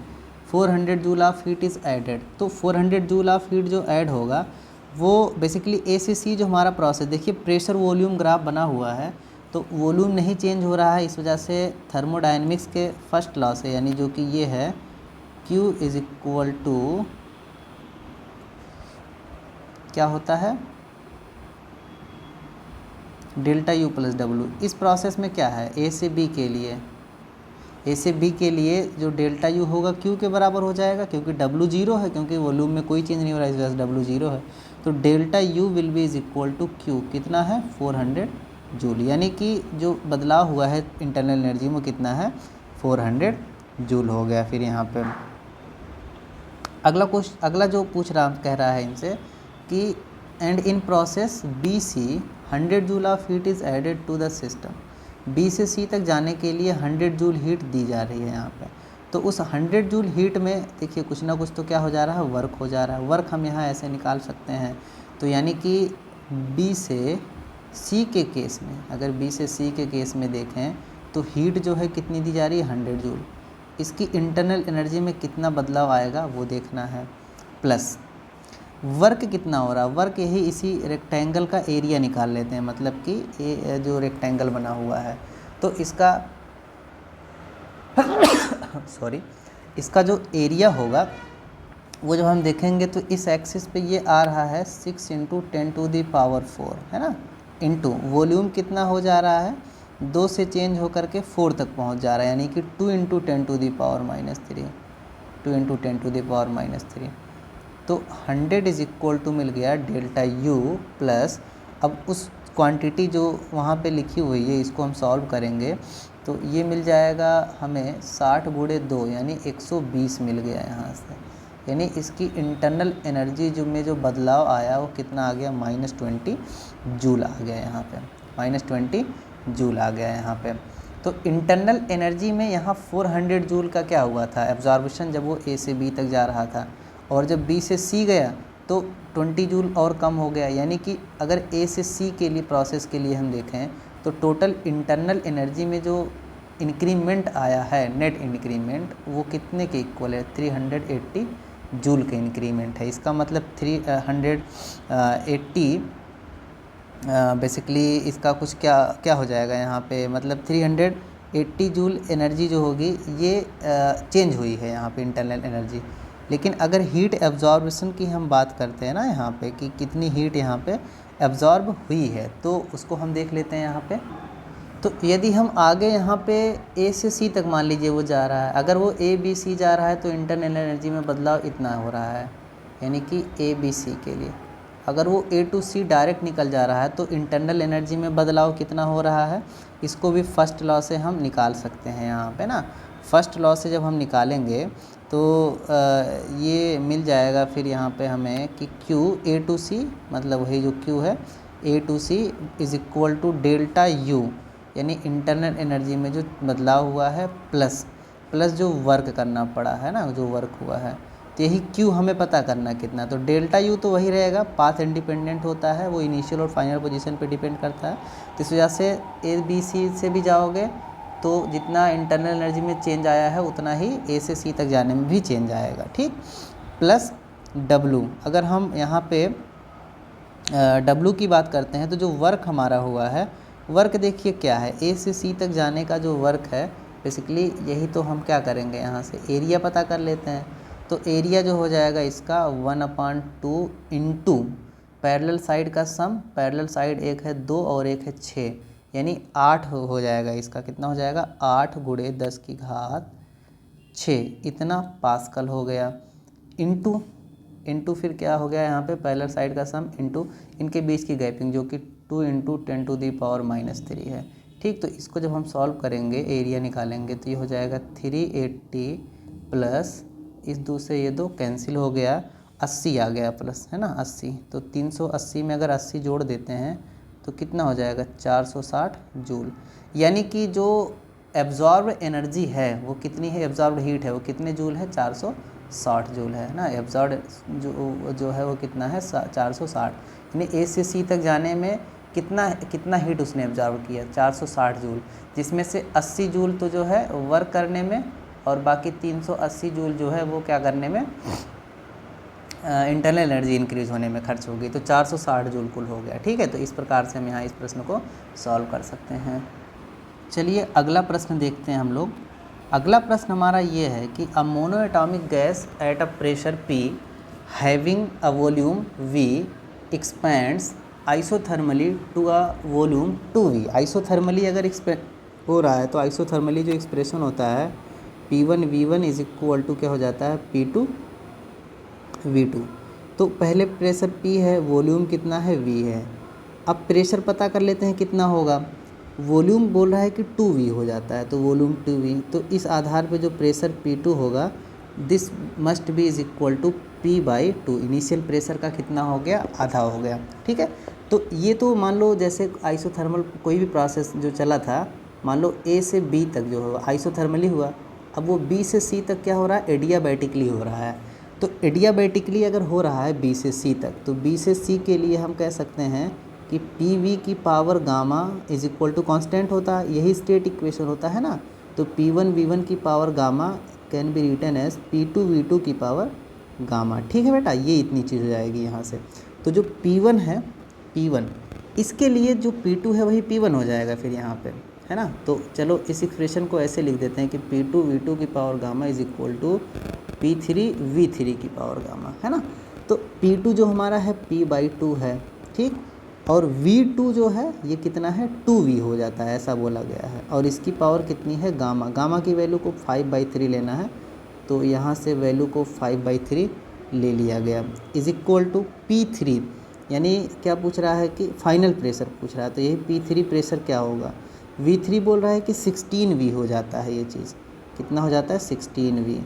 400 joule of heat is added. तो 400 जूल ऑफ हीट जो ऐड होगा वो बेसिकली A से C जो हमारा प्रोसेस, देखिए प्रेशर वॉल्यूम ग्राफ बना हुआ है, तो वॉल्यूम नहीं चेंज हो रहा है, इस वजह से थर्मोडायनेमिक्स के फर्स्ट लॉ से, यानी जो कि ये है Q इज़ इक्वल टू क्या होता है? Delta U plus W. इस प्रोसेस में क्या है? ए से बी के लिए, ए से बी के लिए जो डेल्टा यू होगा क्यू के बराबर हो जाएगा, क्योंकि डब्ल्यू जीरो है, क्योंकि वॉल्यूम में कोई चेंज नहीं हो रहा है, इस वजह से डब्ल्यू जीरो है। तो delta U will be is equal to Q, कितना है? 400 जूल, यानी कि जो बदलाव हुआ है इंटरनल एनर्जी में कितना है? 400 जूल हो गया। फिर यहाँ पे अगला जो कह रहा है इनसे कि and in process B C 100 joule of heat is added to the system. B से सी तक जाने के लिए 100 जूल हीट दी जा रही है यहाँ पे। तो उस 100 जूल हीट में देखिए कुछ ना कुछ तो क्या हो जा रहा है? वर्क हो जा रहा है। वर्क हम यहाँ ऐसे निकाल सकते हैं, तो यानी कि बी से सी के केस में, अगर बी से सी के केस में देखें तो हीट जो है कितनी दी जा रही है? 100 जूल। इसकी इंटरनल एनर्जी में कितना बदलाव आएगा वो देखना है, प्लस वर्क कितना हो रहा है। वर्क यही इसी रेक्टेंगल का एरिया निकाल लेते हैं, मतलब कि ये जो रेक्टेंगल बना हुआ है तो इसका सॉरी, इसका जो एरिया होगा वो जब हम देखेंगे तो इस एक्सिस पे ये आ रहा है 6 × 10⁻⁴, है ना, इंटू वॉल्यूम कितना हो जा रहा है? 2 से चेंज होकर के 4 तक पहुंच जा रहा है, यानी कि 2 × 10⁻⁻3, 2 × 10⁻⁻3। तो 100 इज इक्वल टू मिल गया डेल्टा यू प्लस, अब उस क्वांटिटी जो वहाँ पे लिखी हुई है इसको हम सॉल्व करेंगे तो ये मिल जाएगा हमें 60 × 2 यानी 120 मिल गया यहाँ से। यानी इसकी इंटरनल एनर्जी जो बदलाव आया वो कितना आ गया? -20 जूल आ गया यहाँ पे, -20 जूल आ गया यहाँ पे। तो इंटरनल एनर्जी में यहाँ 400 जूल का क्या हुआ था? एब्जॉर्बेशन, जब वो ए से बी तक जा रहा था, और जब बी से सी गया तो 20 जूल और कम हो गया। यानी कि अगर ए से सी के लिए प्रोसेस के लिए हम देखें तो टोटल इंटरनल एनर्जी में जो इंक्रीमेंट आया है, नेट इंक्रीमेंट, वो कितने के इक्वल है? 380 जूल के इंक्रीमेंट है। इसका मतलब 380 बेसिकली इसका कुछ क्या हो जाएगा यहाँ पे, मतलब 380 जूल एनर्जी जो होगी ये चेंज हुई है यहाँ पे इंटरनल एनर्जी। लेकिन अगर हीट एब्जॉर्बेशन की हम बात करते हैं ना यहाँ पे कि कितनी हीट यहाँ पे एब्जॉर्ब हुई है, तो उसको हम देख लेते हैं यहाँ पे। तो यदि हम आगे यहाँ पे ए से सी तक मान लीजिए वो जा रहा है, अगर वो ए बी सी जा रहा है तो इंटरनल एनर्जी में बदलाव इतना हो रहा है, यानी कि ए बी सी के लिए। अगर वो ए टू सी डायरेक्ट निकल जा रहा है तो इंटरनल एनर्जी में बदलाव कितना हो रहा है, इसको भी फर्स्ट लॉ से हम निकाल सकते हैं यहाँ पे ना। फर्स्ट लॉ से जब हम निकालेंगे तो ये मिल जाएगा फिर यहाँ पे हमें कि Q ए टू सी, मतलब वही जो Q है A to C is equal to delta U, यानी इंटरनल एनर्जी में जो बदलाव हुआ है, प्लस प्लस जो वर्क करना पड़ा है ना, जो वर्क हुआ है, तो यही क्यू हमें पता करना कितना। तो डेल्टा यू तो वही रहेगा, पाथ इंडिपेंडेंट होता है, वो इनिशियल और फाइनल पोजीशन पे डिपेंड करता है। तो इस वजह से ए बी सी से भी जाओगे तो जितना इंटरनल एनर्जी में चेंज आया है उतना ही ए से सी तक जाने में भी चेंज आएगा, ठीक। प्लस डब्लू, अगर हम यहाँ पे डब्लू की बात करते हैं तो जो वर्क हमारा हुआ है, वर्क देखिए क्या है, ए से सी तक जाने का जो वर्क है बेसिकली यही तो हम क्या करेंगे, यहाँ से एरिया पता कर लेते हैं। तो एरिया जो हो जाएगा इसका 1/2 इंटू पैरेलल साइड का सम, पैरेलल साइड एक है 2 और एक है 6, यानी 8 हो जाएगा। इसका कितना हो जाएगा, 8 × 10⁶ इतना पास्कल हो गया। इंटू फिर क्या हो गया यहाँ पे, पैरेलल साइड का सम इंटू इनके बीच की गैपिंग जो कि 2 × 10⁻³ है, ठीक। तो इसको जब हम सॉल्व करेंगे, एरिया निकालेंगे, तो ये हो जाएगा 380 प्लस इस 2 से ये 2 कैंसिल हो गया, 80 आ गया प्लस, है ना 80। तो 380 में अगर 80 जोड़ देते हैं तो कितना हो जाएगा, 460 जूल। यानी कि जो एब्जॉर्ब एनर्जी है वो कितनी है, एब्जॉर्ब हीट है वो कितने जूल है, 460 जूल है ना। एब्जॉर्ब जो है वो कितना है, 460। यानी ए से सी तक जाने में कितना हीट उसने एब्जॉर्ब किया, 460 जूल, जिसमें से 80 जूल तो जो है वर्क करने में और बाकी 380 जूल जो है वो क्या करने में, इंटरनल एनर्जी इंक्रीज होने में खर्च होगी। तो 460 जूल कुल हो गया, ठीक है। तो इस प्रकार से हम यहाँ इस प्रश्न को सॉल्व कर सकते हैं। चलिए अगला प्रश्न देखते हैं हम लोग। अगला प्रश्न हमारा ये है कि a mono atomic gas at a pressure P having a volume V expands isothermally to a volume 2V। Isothermally अगर हो रहा है तो आइसोथर्मली जो एक्सप्रेशन होता है P1 V1 is equal to क्या हो जाता है, P2 V2। तो पहले प्रेशर P है, वॉल्यूम कितना है, V है। अब प्रेशर पता कर लेते हैं कितना होगा, वॉल्यूम बोल रहा है कि 2V हो जाता है, तो वॉल्यूम 2V। तो इस आधार पे जो प्रेशर P2 होगा, this must be is equal to P/2। Initial pressure का कितना हो गया, आधा हो गया, ठीक है। तो ये तो मान लो जैसे आइसोथर्मल कोई भी प्रोसेस जो चला था, मान लो A से B तक जो हुआ आइसोथर्मली हुआ, अब वो B से C तक क्या हो रहा है, एडियाबैटिकली हो रहा है। तो एडियाबैटिकली अगर हो रहा है B से C तक, तो B से C के लिए हम कह सकते हैं कि PV की power gamma is equal to constant होता है, यही स्टेट इक्वेशन होता है ना। तो P1 V1 की power gamma can be written as P2 V2 की पावर गामा, ठीक है बेटा। ये इतनी चीज़ हो जाएगी यहाँ से। तो जो P1 है, P1 इसके लिए जो P2 है वही P1 हो जाएगा फिर यहाँ पे, है ना। तो चलो इस एक्सप्रेशन को ऐसे लिख देते हैं कि P2 V2 की power gamma is equal to P3 V3 की पावर गामा, है ना। तो P2 जो हमारा है P/2 है, ठीक। और V2 जो है ये कितना है, 2V हो जाता है, ऐसा बोला गया है। और इसकी पावर कितनी है, गामा। गामा की वैल्यू को 5/3 लेना है, तो यहाँ से वैल्यू को 5/3 ले लिया गया, इज इक्वल टू P3। यानी क्या पूछ रहा है कि फाइनल प्रेशर पूछ रहा है, तो यही P3 प्रेशर क्या होगा, V3 बोल रहा है कि 16V हो जाता है। ये चीज़ कितना हो जाता है, 16V।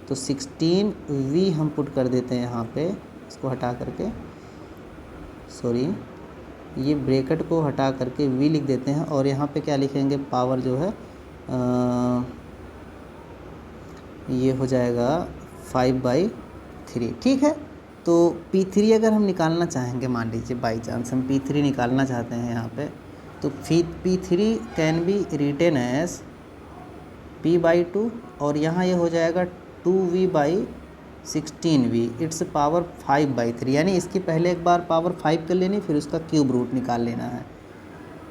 तो 16V हम पुट कर देते हैं यहाँ पे, इसको हटा करके, सॉरी ये ब्रैकेट को हटा करके V लिख देते हैं। और यहाँ पे क्या लिखेंगे, पावर जो है ये हो जाएगा 5/3, ठीक है। तो P3 अगर हम निकालना चाहेंगे, मान लीजिए बाई चांस हम P3 निकालना चाहते हैं यहाँ पे, तो P3 can be written as P/2 और यहाँ ये हो जाएगा 2V/16V, इट्स पावर 5/3। यानी इसकी पहले एक बार पावर 5 कर लेनी, फिर उसका क्यूब रूट निकाल लेना है।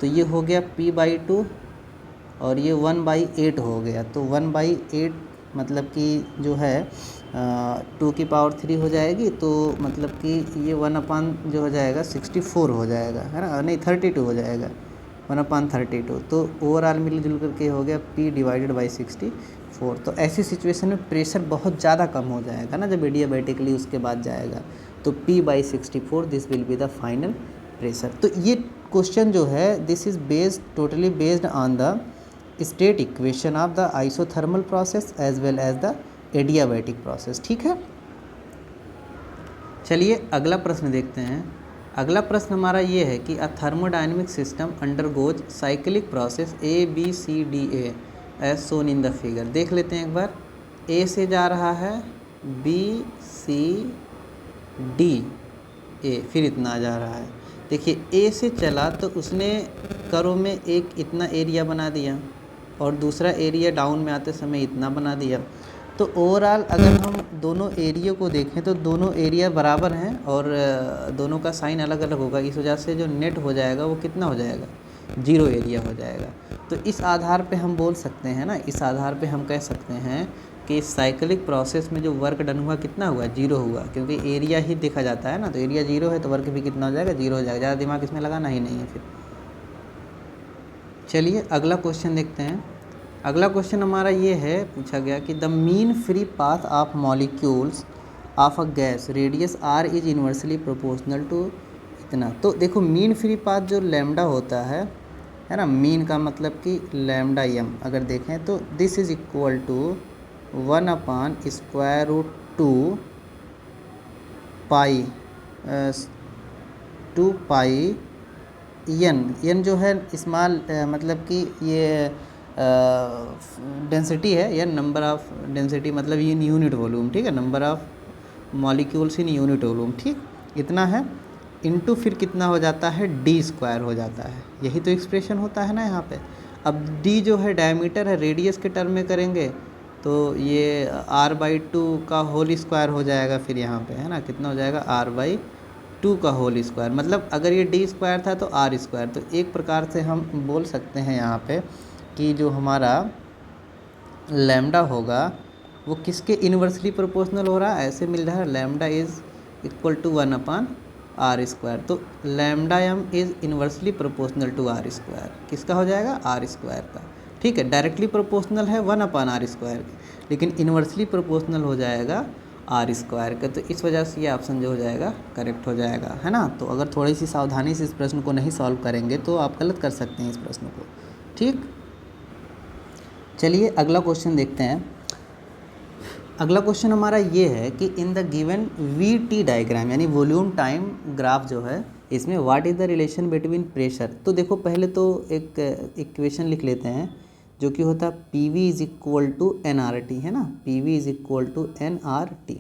तो ये हो गया P/2 और ये 1/8 हो गया। तो 1/8 मतलब कि जो है 2 की पावर 3 हो जाएगी, तो मतलब कि ये 1 जो हो जाएगा 64 हो जाएगा, है ना, नहीं 32 हो जाएगा, 1/32। तो ओवरऑल मिलजुल करके हो गया P/64। तो ऐसी सिचुएशन में प्रेशर बहुत ज़्यादा कम हो जाएगा ना, जब एडियाबैटिकली उसके बाद जाएगा, तो P/64 this will be the final pressure. तो ये क्वेश्चन जो है this is totally based on the state equation of the isothermal process as well as the adiabatic process, ठीक है। चलिए अगला प्रश्न देखते हैं। अगला प्रश्न हमारा ये है कि a thermodynamic system undergoes cyclic process ABCDA as shown in the figure. देख लेते हैं एक बार, ए से जा रहा है बी सी डी ए, फिर इतना जा रहा है। देखिए ए से चला तो उसने करो में एक इतना एरिया बना दिया और दूसरा एरिया डाउन में आते समय इतना बना दिया। तो ओवरऑल अगर हम दोनों एरिया को देखें तो दोनों एरिया बराबर हैं और दोनों का साइन अलग अलग होगा। इस वजह से जो नेट हो जाएगा वो कितना हो जाएगा, 0 एरिया हो जाएगा। तो इस आधार पे हम बोल सकते हैं ना, इस आधार पे हम कह सकते हैं कि इस साइक्लिक प्रोसेस में जो वर्क डन हुआ कितना हुआ, 0 हुआ, क्योंकि एरिया ही देखा जाता है ना। तो एरिया 0 है तो वर्क भी कितना हो जाएगा, 0 हो जाएगा। ज़्यादा दिमाग इसमें लगाना ही नहीं है फिर। चलिए अगला क्वेश्चन देखते हैं। अगला क्वेश्चन हमारा ये है, पूछा गया कि the mean free path of molecules of a gas radius R is inversely proportional to इतना। तो देखो मीन फ्री पाथ जो लैम्डा होता है ना, मीन का मतलब कि लैम्डा एम अगर देखें तो this is equal to 1/√2 pi 2 pi N जो है स्मॉल मतलब कि ये डेंसिटी है, या नंबर ऑफ डेंसिटी मतलब ये यूनिट वॉल्यूम, ठीक है, number of molecules in unit volume, ठीक, इतना है। इनटू फिर कितना हो जाता है, d² हो जाता है। यही तो एक्सप्रेशन होता है ना यहाँ पे। अब d जो है डायमीटर है, रेडियस के टर्म में करेंगे तो ये r/2 का होल स्क्वायर हो जाएगा। फिर यहाँ पे है ना कितना हो जाएगा, r/2 का होल स्क्वायर। मतलब अगर ये d² था तो r²। तो एक प्रकार से हम बोल सकते हैं यहाँ पे कि जो हमारा लैम्डा होगा वो किसके इन्वर्सली प्रोपोर्शनल हो रहा है, ऐसे मिल रहा है, lambda is equal to 1/r²। तो lambda M is inversely proportional to r²। किसका हो जाएगा, r² का, ठीक है। डायरेक्टली प्रोपोर्शनल है 1/r², लेकिन इन्वर्सली प्रोपोर्शनल हो जाएगा r² का। तो इस वजह से ये ऑप्शन जो हो जाएगा करेक्ट हो जाएगा, है ना। तो अगर थोड़ी सी सावधानी से इस प्रश्न को नहीं सॉल्व करेंगे तो आप गलत कर सकते हैं इस प्रश्न को, ठीक। चलिए अगला क्वेश्चन देखते हैं। अगला क्वेश्चन हमारा ये है कि in the given VT diagram यानी वॉल्यूम टाइम ग्राफ जो है, इसमें what is the relation between pressure. तो देखो पहले तो एक इक्वेशन लिख लेते हैं जो कि होता है PV is equal to NRT, है ना, PV is equal to NRT।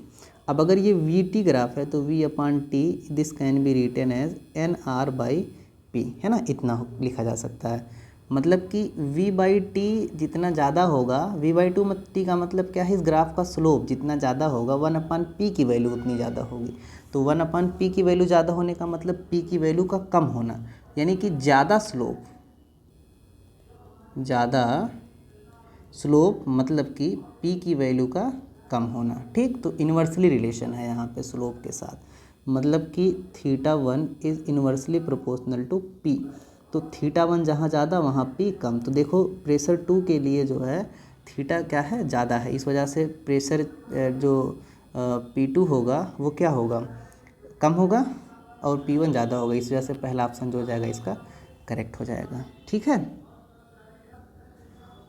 अब अगर ये VT ग्राफ है तो V/T this can be written as NR/P, है ना, इतना लिखा जा सकता है। मतलब कि V/T जितना ज़्यादा होगा, V/2 का मतलब क्या है, इस ग्राफ का स्लोप जितना ज़्यादा होगा 1/P की वैल्यू उतनी ज़्यादा होगी। तो 1/P की वैल्यू ज़्यादा होने का मतलब P की वैल्यू का कम होना, यानी कि ज़्यादा स्लोप मतलब कि P की वैल्यू का कम होना, ठीक। तो इन्वर्सली रिलेशन है यहाँ पे स्लोप के साथ, मतलब कि θ1 is inversely proportional to P। तो θ1 जहाँ ज़्यादा वहाँ P कम। तो देखो प्रेशर 2 के लिए जो है थीटा क्या है, ज़्यादा है, इस वजह से प्रेशर जो P2 होगा वो क्या होगा, कम होगा, और P1 ज़्यादा होगा। इस वजह से पहला ऑप्शन जो हो जाएगा इसका करेक्ट हो जाएगा, ठीक है।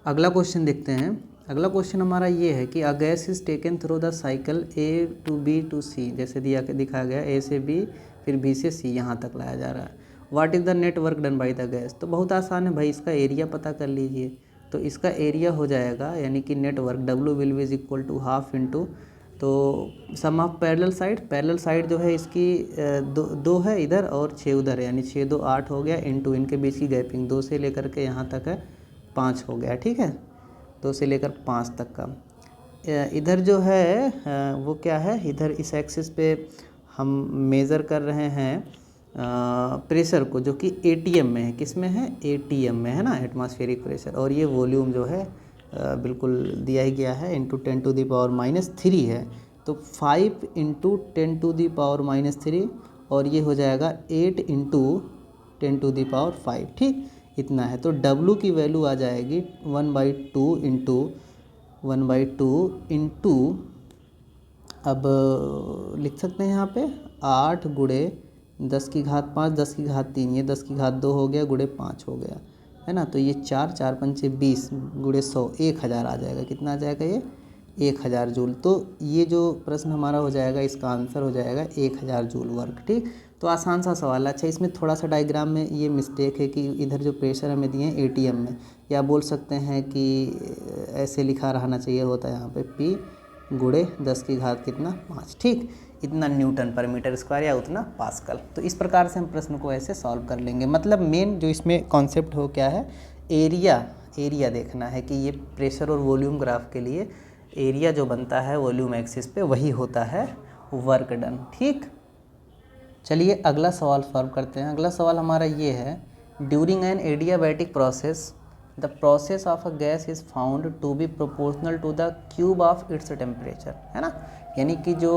अगला क्वेश्चन देखते हैं। अगला क्वेश्चन हमारा ये है कि a gas is taken through the cycle A to B to C, जैसे दिखा गया A से B फिर B से C यहाँ तक लाया जा रहा है। What is the net work done by the gas. तो बहुत आसान है भाई, इसका एरिया पता कर लीजिए। तो इसका एरिया हो जाएगा यानी कि net work W will be is equal to half into, तो सम ऑफ पैरेलल साइड जो है इसकी दो है इधर और 6 उधर है, यानी 6 2 8 हो गया, इंटू इनके बीच की गैपिंग 2 से लेकर के यहाँ तक है 5 हो गया, ठीक है, 2 से लेकर 5 तक का। इधर जो है वो क्या है, इधर इस एक्सिस पे हम मेज़र कर रहे हैं प्रेशर को, जो कि ATM में है, किस में है, ATM में, है ना, एटमॉस्फेरिक प्रेशर। और ये वॉल्यूम जो है बिल्कुल दिया ही गया है, इंटू 10⁻³ है। तो 5 इंटू 10⁻³ और ये हो जाएगा 8 इंटू 10⁵, ठीक, इतना है। तो W की वैल्यू आ जाएगी 1/2 इंटू अब लिख सकते हैं यहाँ पे 8 गुणे 10⁵5 10⁵3, ये 10⁵2 हो गया, गुणे 5 हो गया, है ना। तो ये 4 4 5 20 गुणे 100 1000 आ जाएगा। कितना आ जाएगा ये, 1000 जूल। तो ये जो प्रश्न हमारा हो जाएगा इसका आंसर हो जाएगा 1000 जूल वर्क, ठीक। तो आसान सा सवाल है। अच्छा, इसमें थोड़ा सा डायग्राम में ये मिस्टेक है कि इधर जो प्रेशर हमें दिए हैं एटीएम में, या बोल सकते हैं कि ऐसे लिखा रहना चाहिए होता है यहाँ पे P गुणे 10 की घात कितना 5, ठीक, इतना न्यूटन पर मीटर स्क्वायर या उतना पास्कल। तो इस प्रकार से हम प्रश्न को ऐसे सॉल्व कर लेंगे। मतलब मेन जो इसमें कॉन्सेप्ट हो क्या है, एरिया देखना है कि ये प्रेशर और वॉल्यूम ग्राफ के लिए एरिया जो बनता है वॉल्यूम एक्सिस पे वही होता है वर्क डन, ठीक। चलिए अगला सवाल सॉल्व करते हैं। अगला सवाल हमारा ये है, during an adiabatic process the process of a gas is found to be proportional to the cube of its temperature, है ना। यानी कि जो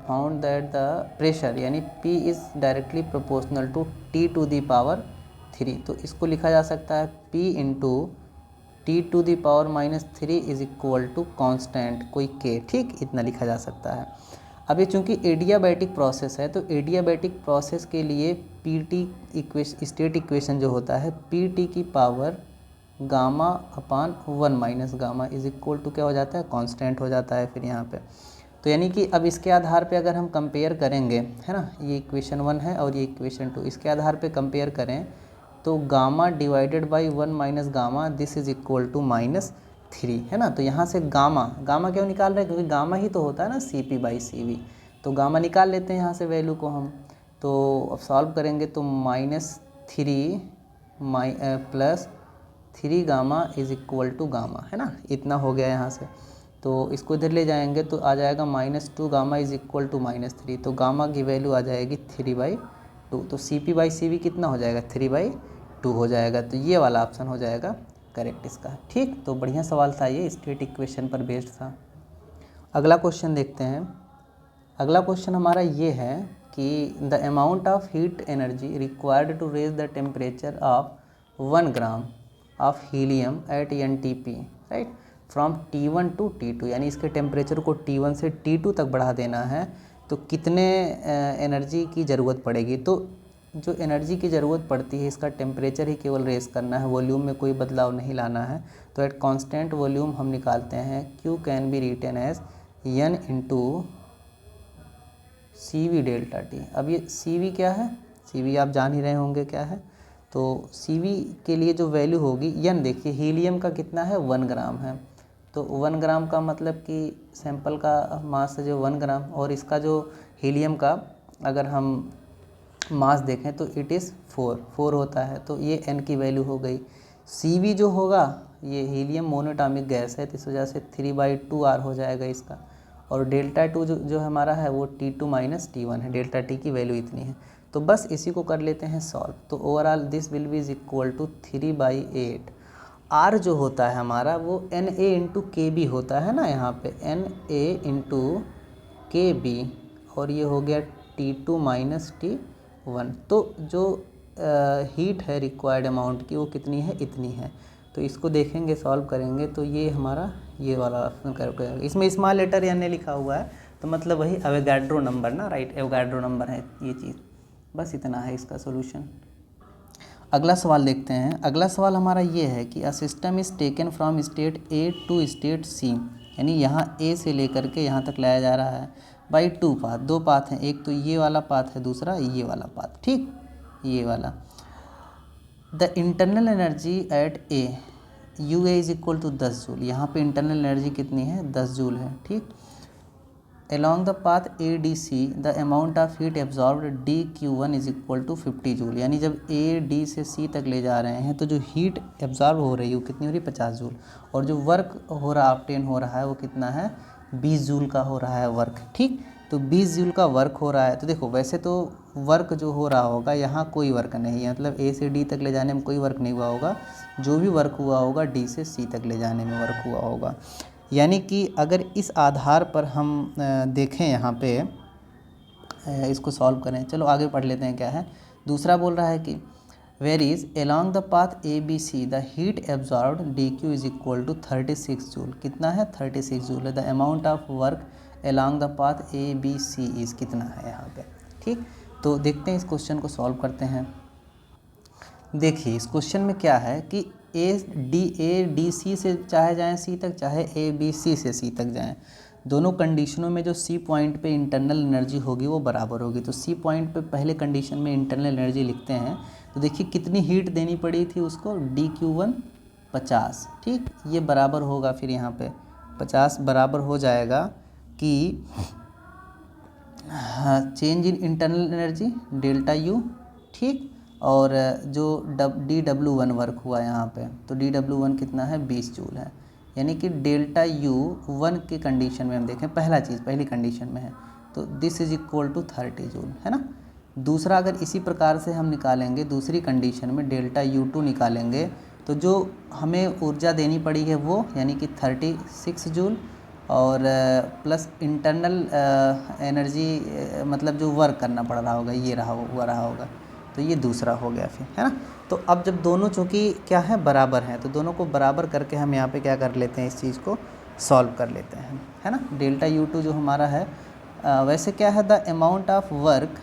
फाउंड दैट द प्रेशर यानी P is directly proportional to T to the power 3। तो इसको लिखा जा सकता है P into T to the power -3 is equal to constant कोई K, ठीक, इतना लिखा जा सकता है। अब ये चूँकि एडियाबैटिक प्रोसेस है तो एडियाबैटिक प्रोसेस के लिए PT स्टेट इक्वेशन जो होता है PT की power gamma upon 1 minus gamma is equal to क्या हो जाता है, कांस्टेंट हो जाता है फिर यहाँ पे। तो यानी कि अब इसके आधार पे अगर हम कंपेयर करेंगे, है ना, ये इक्वेशन 1 है और ये इक्वेशन 2, इसके आधार पे कंपेयर करें तो gamma divided by 1 minus gamma this is equal to -3, है ना। तो यहाँ से गामा क्यों निकाल रहे हैं, क्योंकि गामा ही तो होता है ना CP/CV। तो गामा निकाल लेते हैं यहाँ से वैल्यू को हम। तो अब सॉल्व करेंगे तो -3 plus 3 gamma is equal to gamma, है ना, इतना हो गया यहाँ से। तो इसको इधर ले जाएंगे तो आ जाएगा -2 गामा इज इक्वल टू -3। तो गामा की वैल्यू आ जाएगी 3/2। तो CP/CV कितना हो जाएगा, 3/2 हो जाएगा। तो ये वाला ऑप्शन हो जाएगा करेक्ट इसका, ठीक। तो बढ़िया सवाल था ये, स्टेट इक्वेशन पर बेस्ड था। अगला क्वेश्चन देखते हैं। अगला क्वेश्चन हमारा ये है कि the amount of heat energy required to raise the temperature of 1 gram of helium at NTP, right, from T1 to T2, यानी इसके टेम्परेचर को T1 से T2 तक बढ़ा देना है तो कितने एनर्जी की ज़रूरत पड़ेगी। तो जो एनर्जी की ज़रूरत पड़ती है इसका टेम्परेचर ही केवल रेस करना है, वॉल्यूम में कोई बदलाव नहीं लाना है। तो एट कांस्टेंट वॉल्यूम हम निकालते हैं Q can be written as N into CV delta T। अब ये CV क्या है, CV आप जान ही रहे होंगे क्या है। तो CV के लिए जो वैल्यू होगी N, देखिए हीलियम का कितना है 1 ग्राम है, तो 1 ग्राम का मतलब कि सैंपल का मास है जो 1 ग्राम, और इसका जो हीलियम का अगर हम मास देखें तो इट इज़ 4 होता है। तो ये N की वैल्यू हो गई। CV जो होगा, ये हीलियम मोनोटॉमिक गैस है तो इस वजह से 3/2R हो जाएगा इसका। और डेल्टा 2 जो हमारा है वो T2 - T1 है, डेल्टा T की वैल्यू इतनी है। तो बस इसी को कर लेते हैं सॉल्व। तो overall this will be is equal to 3/8। R जो होता है हमारा वो Na इंटू KB होता है ना, यहाँ पे Na इंटू KB, और ये हो गया T2 - T1। तो जो हीट है रिक्वायर्ड अमाउंट की वो कितनी है, इतनी है। तो इसको देखेंगे सॉल्व करेंगे तो ये हमारा ये वाला ऑप्शन करेंगे। इसमें स्मॉल लेटर N लिखा हुआ है तो मतलब वही एवोगाड्रो नंबर ना, राइट, एवोगाड्रो नंबर है ये चीज़। बस इतना है इसका सॉल्यूशन। अगला सवाल देखते हैं। अगला सवाल हमारा ये है कि a system is taken from state A to state C, यानी यहाँ A से लेकर के यहाँ तक लाया जा रहा है बाई 2 पाथ, 2 पाथ हैं, एक तो ये वाला पाथ है, दूसरा ये वाला पाथ, ठीक, ये वाला। The internal energy at A UA is equal to 10 joule, यहाँ पे इंटरनल एनर्जी कितनी है, 10 जूल है, ठीक। Along the path ADC the amount of heat absorbed DQ1 is equal to 50 joule, यानी जब AD से C तक ले जा रहे हैं तो जो हीट एब्जॉर्ब हो रही है वो कितनी हो रही है, 50 जूल, और जो वर्क हो रहा ऑब्टेन हो रहा है वो कितना है, 20 जूल का हो रहा है वर्क, ठीक। तो 20 जूल का वर्क हो रहा है। तो देखो वैसे तो वर्क जो हो रहा होगा यहाँ कोई वर्क नहीं है, मतलब A से D तक ले जाने में कोई वर्क नहीं हुआ होगा, जो भी वर्क हुआ होगा D से C तक ले जाने में वर्क हुआ होगा। यानी कि अगर इस आधार पर हम देखें यहाँ पे इसको सॉल्व करें, चलो आगे पढ़ लेते हैं क्या है। दूसरा बोल रहा है कि where is along the path ABC the heat absorbed DQ is equal to 36 joule, कितना है, 36 जूल है। The amount of work along the path ABC is कितना है यहाँ पे, ठीक। तो देखते हैं इस क्वेश्चन को सॉल्व करते हैं। देखिए इस क्वेश्चन में क्या है कि ADC से चाहे जाएँ C तक, चाहे ABC से C तक जाएँ, दोनों कंडीशनों में जो सी पॉइंट पे इंटरनल एनर्जी होगी वो बराबर होगी। तो सी पॉइंट पे पहले कंडीशन में इंटरनल एनर्जी लिखते हैं, तो देखिए कितनी हीट देनी पड़ी थी उसको, dQ1 50, ठीक, ये बराबर होगा फिर यहाँ पे 50 बराबर हो जाएगा कि change in internal energy delta U, ठीक, और जो dW1 वर्क हुआ यहाँ पे, तो dW1 कितना है 20 जूल है, यानी कि डेल्टा यू 1 की कंडीशन में हम देखें, पहली कंडीशन में है तो this is equal to 30 joule, है ना। दूसरा अगर इसी प्रकार से हम निकालेंगे, दूसरी कंडीशन में डेल्टा U2 निकालेंगे, तो जो हमें ऊर्जा देनी पड़ी है वो यानी कि 36 जूल, और प्लस इंटरनल एनर्जी मतलब जो वर्क करना पड़ रहा होगा ये रहा होगा, तो ये दूसरा हो गया फिर, है ना। तो अब जब दोनों चूँकि क्या है बराबर हैं, तो दोनों को बराबर करके हम यहाँ पे क्या कर लेते हैं, इस चीज़ को सॉल्व कर लेते हैं, है ना। डेल्टा U2 जो हमारा है वैसे क्या है, the amount of work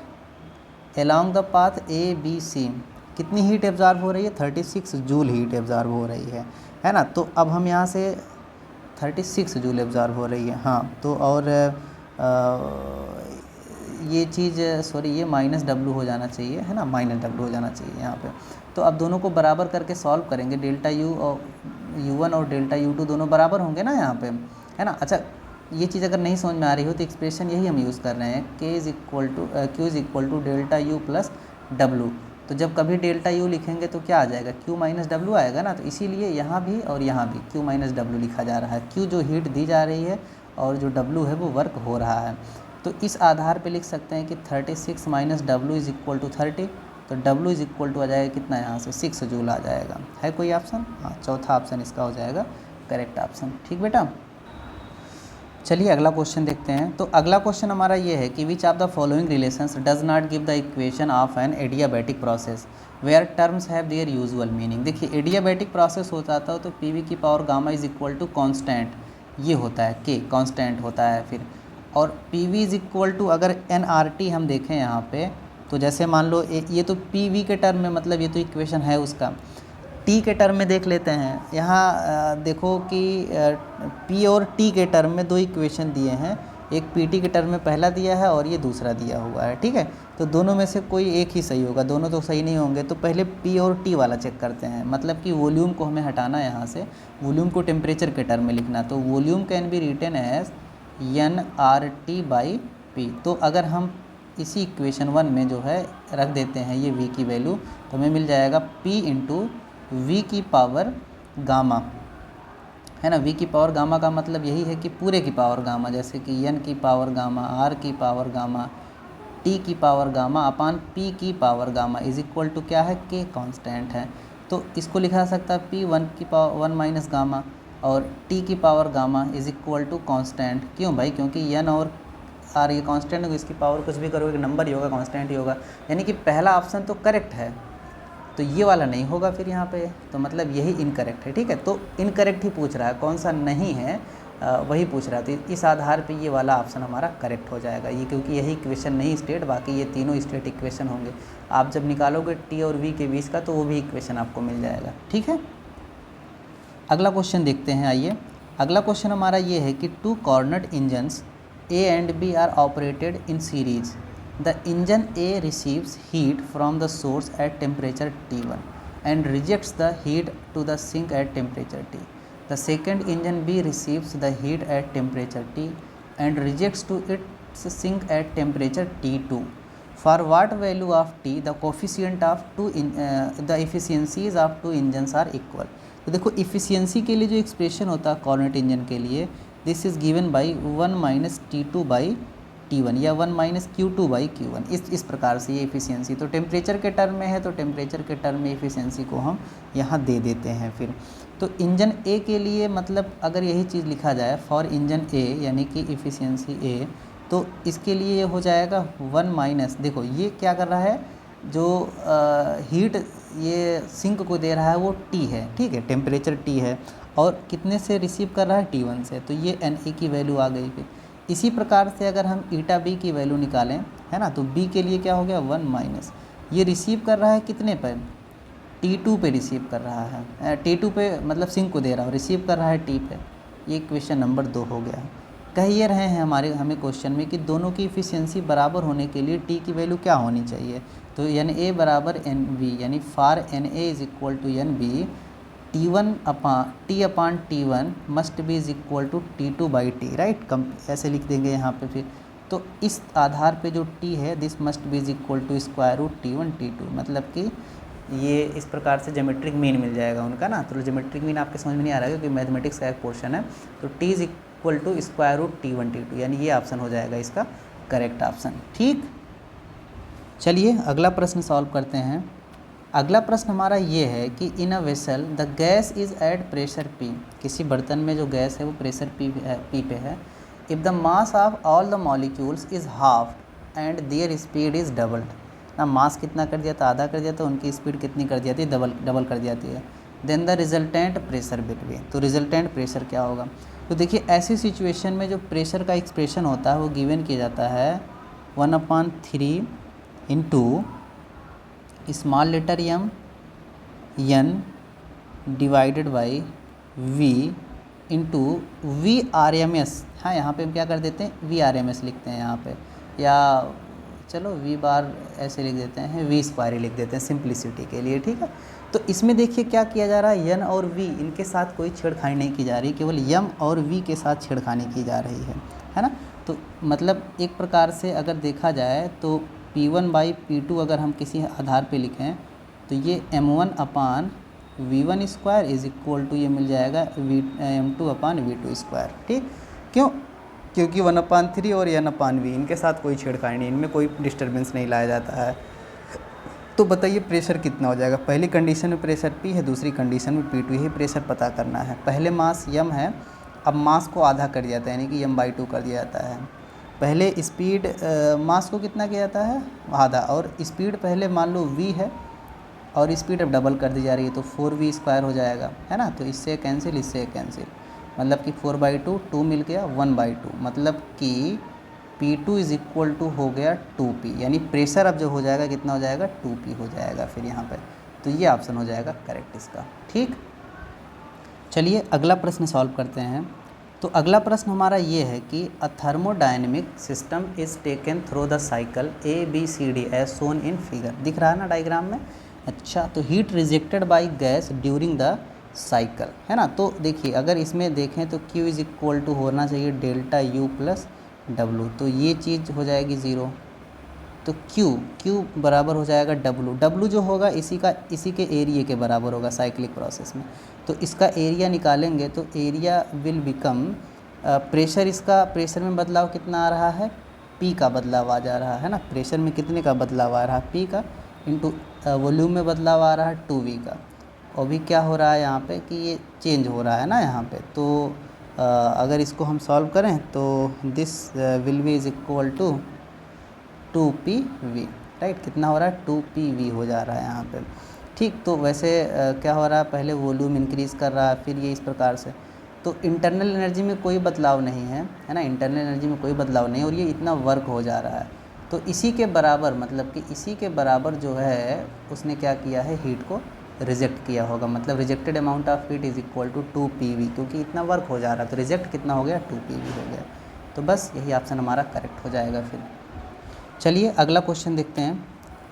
along the path ABC, कितनी हीट एब्जॉर्ब हो रही है, 36 जूल हीट एब्जॉर्ब हो रही है ना। तो अब हम यहाँ से 36 जूल एब्जॉर्ब हो रही है, हाँ, तो और ये चीज़ सॉरी ये -W हो जाना चाहिए, है ना, -W हो जाना चाहिए यहाँ पे। तो अब दोनों को बराबर करके सॉल्व करेंगे, डेल्टा U और U1 और डेल्टा U2 दोनों बराबर होंगे ना यहाँ पे, है ना। अच्छा, ये चीज़ अगर नहीं समझ में आ रही हो तो एक्सप्रेशन यही हम यूज़ कर रहे हैं, Q is equal to delta U plus W। तो जब कभी डेल्टा U लिखेंगे तो क्या आ जाएगा, Q माइनस W आएगा ना, तो इसीलिए यहाँ भी और यहाँ भी Q माइनस W लिखा जा रहा है। Q जो हीट दी जा रही है और जो W है वो वर्क हो रहा है। तो इस आधार पे लिख सकते हैं कि 36 minus W is equal to 30, तो W इज़ इक्वल टू आ जाएगा कितना, यहाँ से 6 जूल आ जाएगा। है कोई ऑप्शन? हाँ, चौथा ऑप्शन इसका हो जाएगा करेक्ट ऑप्शन, ठीक बेटा। चलिए अगला क्वेश्चन देखते हैं। तो अगला क्वेश्चन हमारा ये है कि which of the following relations does not give the equation of an adiabatic process where terms have their usual meaning. देखिए एडियाबैटिक प्रोसेस होता था तो PV की power gamma is equal to constant, ये होता है K कॉन्स्टेंट होता है फिर, और PV इज इक्वल टू अगर nRT हम देखें यहाँ पे, तो जैसे मान लो ये तो PV के टर्म में, मतलब ये तो इक्वेशन है उसका। T के टर्म में देख लेते हैं, यहाँ देखो कि P और T के टर्म में दो इक्वेशन दिए हैं, एक PT के टर्म में पहला दिया है और ये दूसरा दिया हुआ है, ठीक है। तो दोनों में से कोई एक ही सही होगा, दोनों तो सही नहीं होंगे। तो पहले P और T वाला चेक करते हैं, मतलब कि वॉल्यूम को हमें हटाना है यहाँ से, वॉल्यूम को टेम्परेचर के टर्म में लिखना। तो volume can be written as nRT/P। तो अगर हम इसी इक्वेशन 1 में जो है रख देते हैं ये V की वैल्यू, तो हमें मिल जाएगा P इंटू V की पावर गामा, है ना। V की पावर गामा का मतलब यही है कि पूरे की पावर गामा, जैसे कि N की पावर गामा, R की पावर गामा, T की पावर गामा अपान P की power gamma is equal to क्या है, K कांस्टेंट है। तो इसको लिखा सकता है P 1 की पावर 1 माइनस गामा और T की power gamma is equal to constant. क्यों भाई, क्योंकि N और R ये कांस्टेंट होगा, इसकी पावर कुछ भी करोगे नंबर ही होगा, कांस्टेंट ही होगा, यानी कि पहला ऑप्शन तो करेक्ट है, तो ये वाला नहीं होगा फिर यहाँ पे, तो मतलब यही इनकरेक्ट है, ठीक है। तो इनकरेक्ट ही पूछ रहा है, कौन सा नहीं है वही पूछ रहा है। तो इस आधार पे ये वाला ऑप्शन हमारा करेक्ट हो जाएगा, ये क्योंकि यही इक्वेशन नहीं स्टेट, बाकी ये तीनों स्टेट इक्वेशन होंगे। आप जब निकालोगे T और V के बीच का तो वो भी इक्वेशन आपको मिल जाएगा, ठीक है। अगला क्वेश्चन देखते हैं, आइए। अगला क्वेश्चन हमारा ये है कि 2 cornered engines A and B are operated in series. The engine A receives heat from the source at temperature T1 and rejects the heat to the sink at temperature T. The second engine B receives the heat at temperature T and rejects to its sink at temperature T2. For what value of T the coefficient of the efficiencies of two engines are equal. तो देखो efficiency के लिए जो expression होता है Cornet engine के लिए, this is given by 1 minus T2/T1 या 1 माइनस Q2/Q1, इस प्रकार से ये इफ़िशियंसी। तो टेम्परेचर के टर्म में है तो टेम्परेचर के टर्म में इफ़िशियंसी को हम यहाँ दे देते हैं फिर। तो इंजन ए के लिए मतलब अगर यही चीज़ लिखा जाए फॉर इंजन ए यानी कि इफ़िशियंसी ए, तो इसके लिए ये हो जाएगा 1 माइनस, देखो ये क्या कर रहा है, जो हीट ये सिंक को दे रहा है वो T है, ठीक है, टेम्परेचर T है, और कितने से रिसीव कर रहा है, T1 से, तो ये Na की वैल्यू आ गई फिर। इसी प्रकार से अगर हम ईटा B की वैल्यू निकालें, है ना, तो B के लिए क्या हो गया 1 माइनस, ये रिसीव कर रहा है कितने पर, T2 पे रिसीव कर रहा है, T2 पे मतलब सिंक को दे रहा है, रिसीव कर रहा है T पे, ये क्वेश्चन नंबर 2 हो गया। कह ये रहे हैं हमें क्वेश्चन में कि दोनों की इफ़िशियंसी बराबर होने के लिए टी की वैल्यू क्या होनी चाहिए। तो एन ए बराबर एन बी, यानी for N A is equal to N B, T upon T one must be is equal to T two by T, right. ऐसे लिख देंगे यहाँ पे फिर। तो इस आधार पे जो टी है, this must be is equal to square root T one T two, मतलब कि ये इस प्रकार से ज्योमेट्रिक मीन मिल जाएगा उनका ना। तो ज्योमेट्रिक मीन आपके समझ में नहीं आ रहा है क्योंकि मैथमेटिक्स का एक पोर्शन है। तो T is equal to square root T one T two, यानी ये ऑप्शन हो जाएगा इसका करेक्ट ऑप्शन। ठीक, चलिए अगला प्रश्न सॉल्व करते हैं। अगला प्रश्न हमारा ये है कि in a vessel the gas is at pressure P, किसी बर्तन में जो गैस है वो प्रेशर पी पे है। If the mass of all the molecules is half and there speed is doubled, ना मास कितना कर दिया था, आधा कर दिया, तो उनकी स्पीड कितनी कर जाती है, डबल कर जाती है। Then the resultant pressure will be, तो रिजल्टेंट प्रेशर क्या होगा। तो देखिए ऐसी सिचुएशन में जो प्रेशर का एक्सप्रेशन होता है वो गिवन किया जाता है 1/3 into small letter M N divided by V into V R M S. हाँ, यहाँ पे हम क्या कर देते हैं, वी आर एम एस लिखते हैं यहाँ पे, या चलो वी बार ऐसे लिख देते हैं, वी स्क्वायर ही लिख देते हैं सिंप्लिसिटी के लिए, ठीक है। तो इसमें देखिए क्या किया जा रहा है, एन और वी इनके साथ कोई छेड़खानी नहीं की जा रही, केवल यम और वी के साथ छेड़खानी की जा रही है ना। तो मतलब एक प्रकार से अगर देखा जाए तो P1 बाई P2 अगर हम किसी आधार पे लिखें तो ये M1 upon V1 square is equal to ये मिल जाएगा M2 अपान V2 स्क्वायर, ठीक। क्यों, क्योंकि 1/3 और n/v इनके साथ कोई छेड़खानी नहीं, इनमें कोई डिस्टर्बेंस नहीं लाया जाता है। तो बताइए प्रेशर कितना हो जाएगा। पहली कंडीशन में प्रेशर P है, दूसरी कंडीशन में P2, यही प्रेशर पता करना है। पहले मास m है, अब मास को आधा कर दिया जाता है, यानी कि m/2 कर दिया जाता है। पहले स्पीड मास को कितना किया जाता है, आधा, और स्पीड पहले मान लो v है और स्पीड अब डबल कर दी जा रही है तो 4v स्क्वायर हो जाएगा, है ना। तो इससे कैंसिल, इससे कैंसिल, मतलब कि 4/2 2 मिल गया 1/2, मतलब कि P2 इज इक्वल टू हो गया 2P, यानी प्रेशर अब जो हो जाएगा कितना हो जाएगा, 2P हो जाएगा फिर यहाँ पे। तो ये ऑप्शन हो जाएगा करेक्ट इसका, ठीक। चलिए अगला प्रश्न सॉल्व करते हैं। तो अगला प्रश्न हमारा ये है कि a thermodynamic system is taken through the cycle ABCD as shown in figure, दिख रहा है ना डायग्राम में। अच्छा, तो heat rejected by gas during the cycle, है ना। तो देखिए अगर इसमें देखें तो Q इज इक्वल टू होना चाहिए डेल्टा U प्लस W, तो ये चीज़ हो जाएगी ज़ीरो। तो Q बराबर हो जाएगा W जो होगा इसी के एरिया के बराबर होगा साइक्लिक प्रोसेस में। तो इसका एरिया निकालेंगे तो एरिया विल बिकम प्रेशर, इसका प्रेशर में बदलाव कितना आ रहा है, P का बदलाव आ जा रहा है ना। प्रेशर में कितने का बदलाव आ रहा है, P का, इंटू वॉल्यूम में बदलाव आ रहा है 2V का। और भी क्या हो रहा है यहाँ पे कि ये चेंज हो रहा है ना यहाँ पे। तो अगर इसको हम सॉल्व करें तो this will be is equal to 2PV, right. कितना हो रहा है, 2PV हो जा रहा है यहाँ पे, ठीक। तो वैसे क्या हो रहा है, पहले वॉल्यूम इंक्रीज़ कर रहा है, फिर ये इस प्रकार से। तो इंटरनल एनर्जी में कोई बदलाव नहीं है ना, इंटरनल एनर्जी में कोई बदलाव नहीं, और ये इतना वर्क हो जा रहा है। तो इसी के बराबर, मतलब कि इसी के बराबर जो है उसने क्या किया है, हीट को रिजेक्ट किया होगा, मतलब rejected amount of heat is equal to 2PV, क्योंकि इतना वर्क हो जा रहा है। तो रिजेक्ट कितना हो गया, 2PV हो गया। तो बस यही ऑप्शन हमारा करेक्ट हो जाएगा फिर। चलिए अगला क्वेश्चन देखते हैं।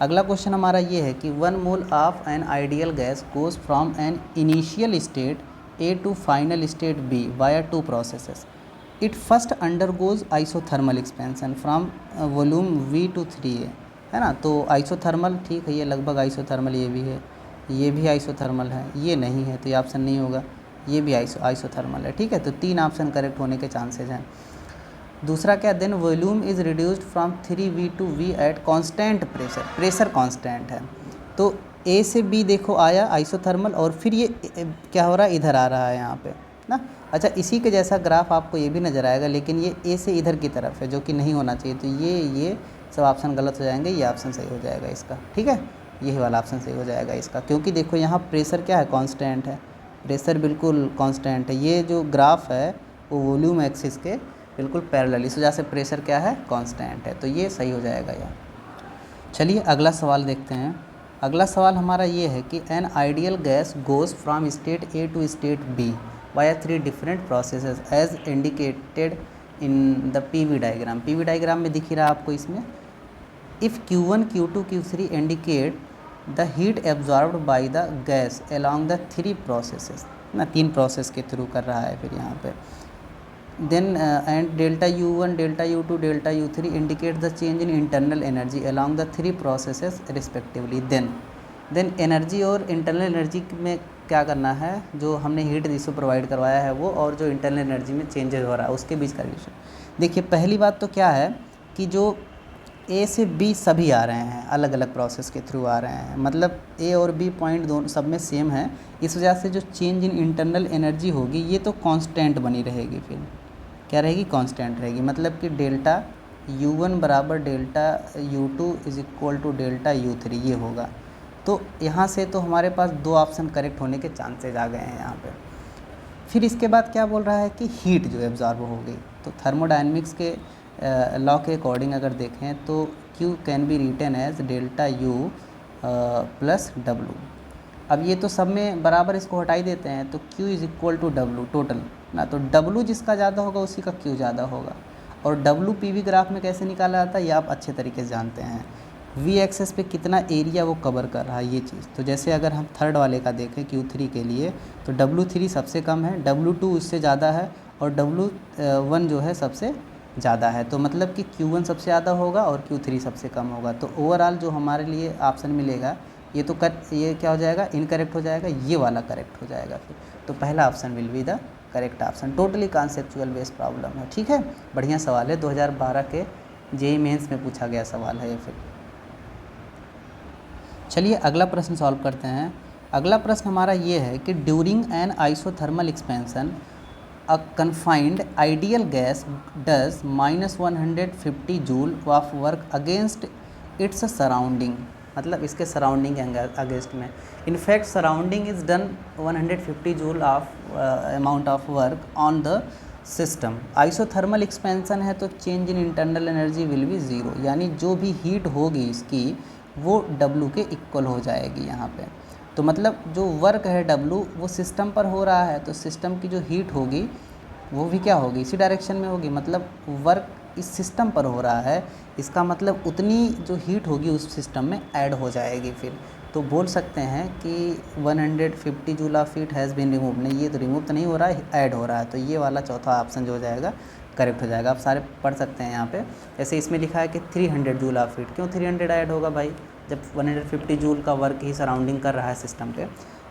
अगला क्वेश्चन हमारा ये है कि 1 mole of an ideal gas goes from an initial state A to final state B via 2 processes. It first undergoes isothermal expansion from volume V to 3A, है ना। तो आइसोथर्मल, ठीक है, ये लगभग आइसोथर्मल, ये भी है, ये भी आइसोथर्मल है, ये नहीं है तो ये ऑप्शन नहीं होगा, ये भी आइसोथर्मल है, ठीक है। तो 3 ऑप्शन करेक्ट होने के चांसेज हैं। दूसरा क्या, then volume is reduced from 3V to V at constant pressure, pressure constant है। तो A से B देखो आया आइसोथर्मल, और फिर ये क्या हो रहा है, इधर आ रहा है यहाँ पे ना। अच्छा, इसी के जैसा ग्राफ आपको ये भी नज़र आएगा, लेकिन ये A से इधर की तरफ है, जो कि नहीं होना चाहिए। तो ये सब ऑप्शन गलत हो जाएंगे, ये ऑप्शन सही हो जाएगा इसका, ठीक है। यही वाला ऑप्शन सही हो जाएगा इसका, क्योंकि देखो यहाँ प्रेशर क्या है, कांस्टेंट है, प्रेशर बिल्कुल कांस्टेंट है। ये जो ग्राफ है वो वॉल्यूम एक्सिस के बिल्कुल पैरेलल, इस वजह से प्रेशर क्या है, कांस्टेंट है। तो ये सही हो जाएगा यार। चलिए अगला सवाल देखते हैं। अगला सवाल हमारा ये है कि an ideal gas goes from state A to state B via 3 different processes as indicated in the PV diagram. PV diagram में दिख ही रहा आपको इसमें, if Q1 Q2 Q3 indicate the heat absorbed by the gas along the 3 processes ना, 3 process के through कर रहा है फिर यहाँ पे। Then and delta U1 delta U2 delta U3 indicate the change in internal energy along the 3 processes respectively. Then energy और internal energy में क्या करना है, जो हमने हीट जिसको प्रोवाइड करवाया है वो, और जो इंटरनल एनर्जी में चेंजेस हो रहा है उसके बीच का रिलेशन। देखिए पहली बात तो क्या है कि जो ए से बी सभी आ रहे हैं, अलग अलग प्रोसेस के थ्रू आ रहे हैं, मतलब ए और बी पॉइंट दोनों सब में सेम है, इस वजह से जो चेंज इन इंटरनल एनर्जी होगी ये तो कांस्टेंट बनी रहेगी। फिर क्या रहेगी, कांस्टेंट रहेगी, मतलब कि डेल्टा U1 बराबर delta U2 is equal to delta U3 ये होगा। तो यहाँ से तो हमारे पास 2 ऑप्शन करेक्ट होने के चांसेज आ गए हैं यहाँ पे। फिर इसके बाद क्या बोल रहा है कि हीट जो एब्जॉर्ब होगी, तो थर्मोडायनेमिक्स के लॉ के अकॉर्डिंग अगर देखें तो Q can be written as delta U plus W। अब ये तो सब में बराबर इसको हटा ही देते हैं, तो Q is equal to W total ना, तो W जिसका ज़्यादा होगा उसी का Q ज़्यादा होगा। और W PV ग्राफ में कैसे निकाला जाता है ये आप अच्छे तरीके से जानते हैं, V एक्सेस पे कितना एरिया वो कवर कर रहा है ये चीज़। तो जैसे अगर हम थर्ड वाले का देखें Q3 के लिए, तो W3 सबसे कम है, W2 उससे ज़्यादा है, और W1 जो है सबसे ज़्यादा है। तो मतलब कि Q1 सबसे ज़्यादा होगा और Q3 सबसे कम होगा। तो ओवरऑल जो हमारे लिए ऑप्शन मिलेगा ये तो ये क्या हो जाएगा, इनकरेक्ट हो जाएगा, ये वाला करेक्ट हो जाएगा फिर। तो पहला option will be the correct option. Totally conceptual based problem है, ठीक है, बढ़िया सवाल है, 2012 के जेईई मेंस में पूछा गया सवाल है ये। फिर चलिए अगला प्रश्न सॉल्व करते हैं। अगला प्रश्न हमारा ये है कि during an isothermal expansion a confined ideal gas does -150 joule of work against its surrounding, मतलब इसके सराउंडिंग के अगेंस्ट में। In fact surrounding is done 150 joule of amount of work on the system. Isothermal expansion है तो change in internal energy will be zero, यानी जो भी heat होगी इसकी वो W के इक्वल हो जाएगी यहाँ पे। तो मतलब जो वर्क है W वो सिस्टम पर हो रहा है, तो सिस्टम की जो हीट होगी वो भी क्या होगी, इसी डायरेक्शन में होगी, मतलब वर्क इस सिस्टम पर हो रहा है, इसका मतलब उतनी जो हीट होगी उस सिस्टम में ऐड हो जाएगी फिर। तो बोल सकते हैं कि 150 joule of heat has been remove, नहीं ये तो रिमूव तो नहीं हो रहा है, ऐड हो रहा है। तो ये वाला चौथा ऑप्शन जो हो जाएगा करेक्ट हो जाएगा। आप सारे पढ़ सकते हैं यहाँ पे। जैसे इसमें लिखा है कि 300 जूल ऑफ हीट, क्यों 300 ऐड होगा भाई, जब 150 जूल का वर्क ही सराउंडिंग कर रहा है सिस्टम पे।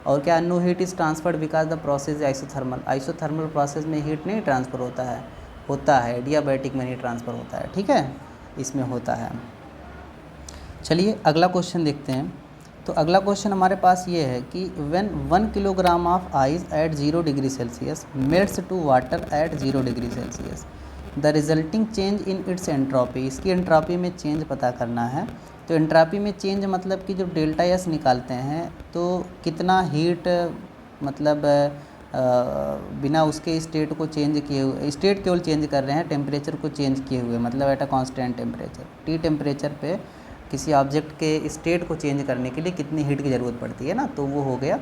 और क्या, no heat is transferred because the process isothermal, isothermal process में हीट नहीं ट्रांसफ़र होता है, एडियाबैटिक में नहीं ट्रांसफ़र होता है, ठीक है, इसमें होता है। चलिए अगला क्वेश्चन देखते हैं। तो अगला क्वेश्चन हमारे पास ये है कि when 1 kilogram of ice at 0 degree Celsius melts to water at 0 degree Celsius, the resulting change in its entropy, इसकी एंट्रोपी में चेंज पता करना है। तो एंट्रोपी में चेंज मतलब कि जो डेल्टा एस निकालते हैं तो कितना हीट, मतलब बिना उसके स्टेट को चेंज किए हुए, स्टेट केवल चेंज कर रहे हैं, टेम्परेचर को चेंज किए हुए, मतलब at a constant temperature, T temperature पे किसी ऑब्जेक्ट के स्टेट को चेंज करने के लिए कितनी हीट की ज़रूरत पड़ती है ना, तो वो हो गया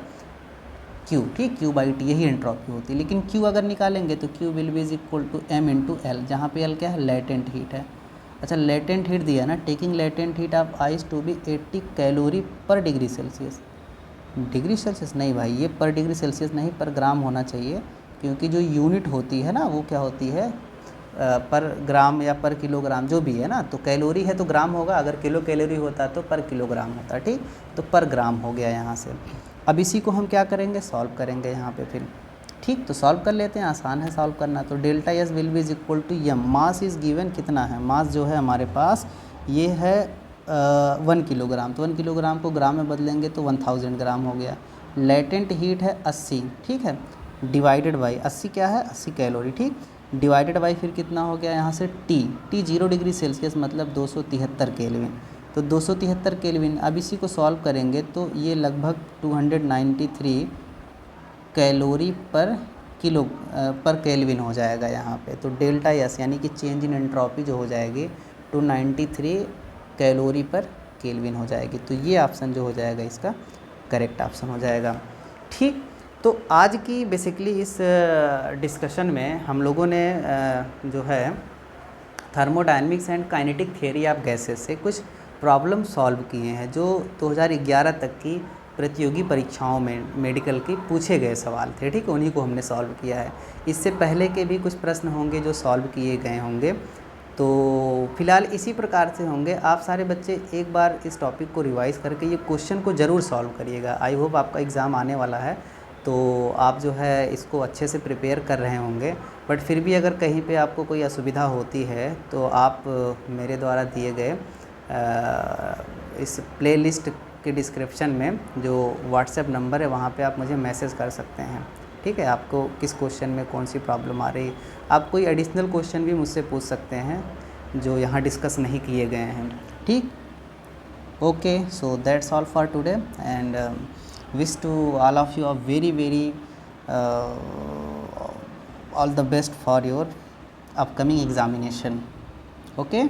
Q, ठीक, Q/T यही एंट्रोपी होती है। लेकिन Q अगर निकालेंगे तो Q will be is equal to M into L, जहाँ पे L क्या है, लेटेंट हीट है। अच्छा लेटेंट हीट दिया ना, taking latent heat of ice to be 80 calorie per degree Celsius, degree Celsius नहीं भाई, ये पर डिग्री सेल्सियस नहीं, पर ग्राम होना चाहिए, क्योंकि जो यूनिट होती है ना वो क्या होती है, पर ग्राम या पर किलोग्राम जो भी है ना, तो कैलोरी है तो ग्राम होगा, अगर किलो कैलोरी होता तो पर किलोग्राम होता, ठीक, तो पर ग्राम हो गया यहाँ से। अब इसी को हम क्या करेंगे, सॉल्व करेंगे यहाँ पे फिर, ठीक, तो सॉल्व कर लेते हैं, आसान है सॉल्व करना। तो delta S will be is equal to M, mass is given कितना है, मास जो है हमारे पास ये है 1 किलोग्राम, तो 1 किलोग्राम को ग्राम में बदलेंगे तो 1000 ग्राम हो गया। लेटेंट हीट है 80, ठीक है, डिवाइडेड बाई 80 क्या है, 80 कैलोरी, ठीक, डिवाइडेड बाई फिर कितना हो गया यहाँ से T 0 डिग्री सेल्सियस मतलब 273 केल्विन, तो 273 केल्विन। अब इसी को सॉल्व करेंगे तो ये लगभग 293 कैलोरी पर किलो पर केल्विन हो जाएगा यहाँ पे। तो डेल्टा एस यानी कि चेंज इन एंट्रोपी जो हो जाएगी 293 कैलोरी पर केल्विन हो जाएगी। तो ये ऑप्शन जो हो जाएगा इसका करेक्ट ऑप्शन हो जाएगा, ठीक। तो आज की बेसिकली इस डिस्कशन में हम लोगों ने जो है thermodynamics and kinetic theory of gases से कुछ प्रॉब्लम सॉल्व किए हैं जो 2011 तक की प्रतियोगी परीक्षाओं में मेडिकल की पूछे गए सवाल थे, ठीक है, उन्हीं को हमने सॉल्व किया है। इससे पहले के भी कुछ प्रश्न होंगे जो सॉल्व किए गए होंगे, तो फिलहाल इसी प्रकार से होंगे। आप सारे बच्चे एक बार इस टॉपिक को रिवाइज़ करके ये क्वेश्चन को ज़रूर सॉल्व करिएगा। आई होप आपका एग्ज़ाम आने वाला है तो आप जो है इसको अच्छे से प्रिपेयर कर रहे होंगे। बट फिर भी अगर कहीं पे आपको कोई असुविधा होती है तो आप मेरे द्वारा दिए गए इस प्लेलिस्ट के डिस्क्रिप्शन में जो व्हाट्सएप नंबर है वहाँ पे आप मुझे मैसेज कर सकते हैं, ठीक है। आपको किस क्वेश्चन में कौन सी प्रॉब्लम आ रही, आप कोई एडिशनल क्वेश्चन भी मुझसे पूछ सकते हैं जो यहाँ डिस्कस नहीं किए गए हैं, ठीक। Okay, so that's all for today and wish to all of you a very all the best for your upcoming examination. Okay.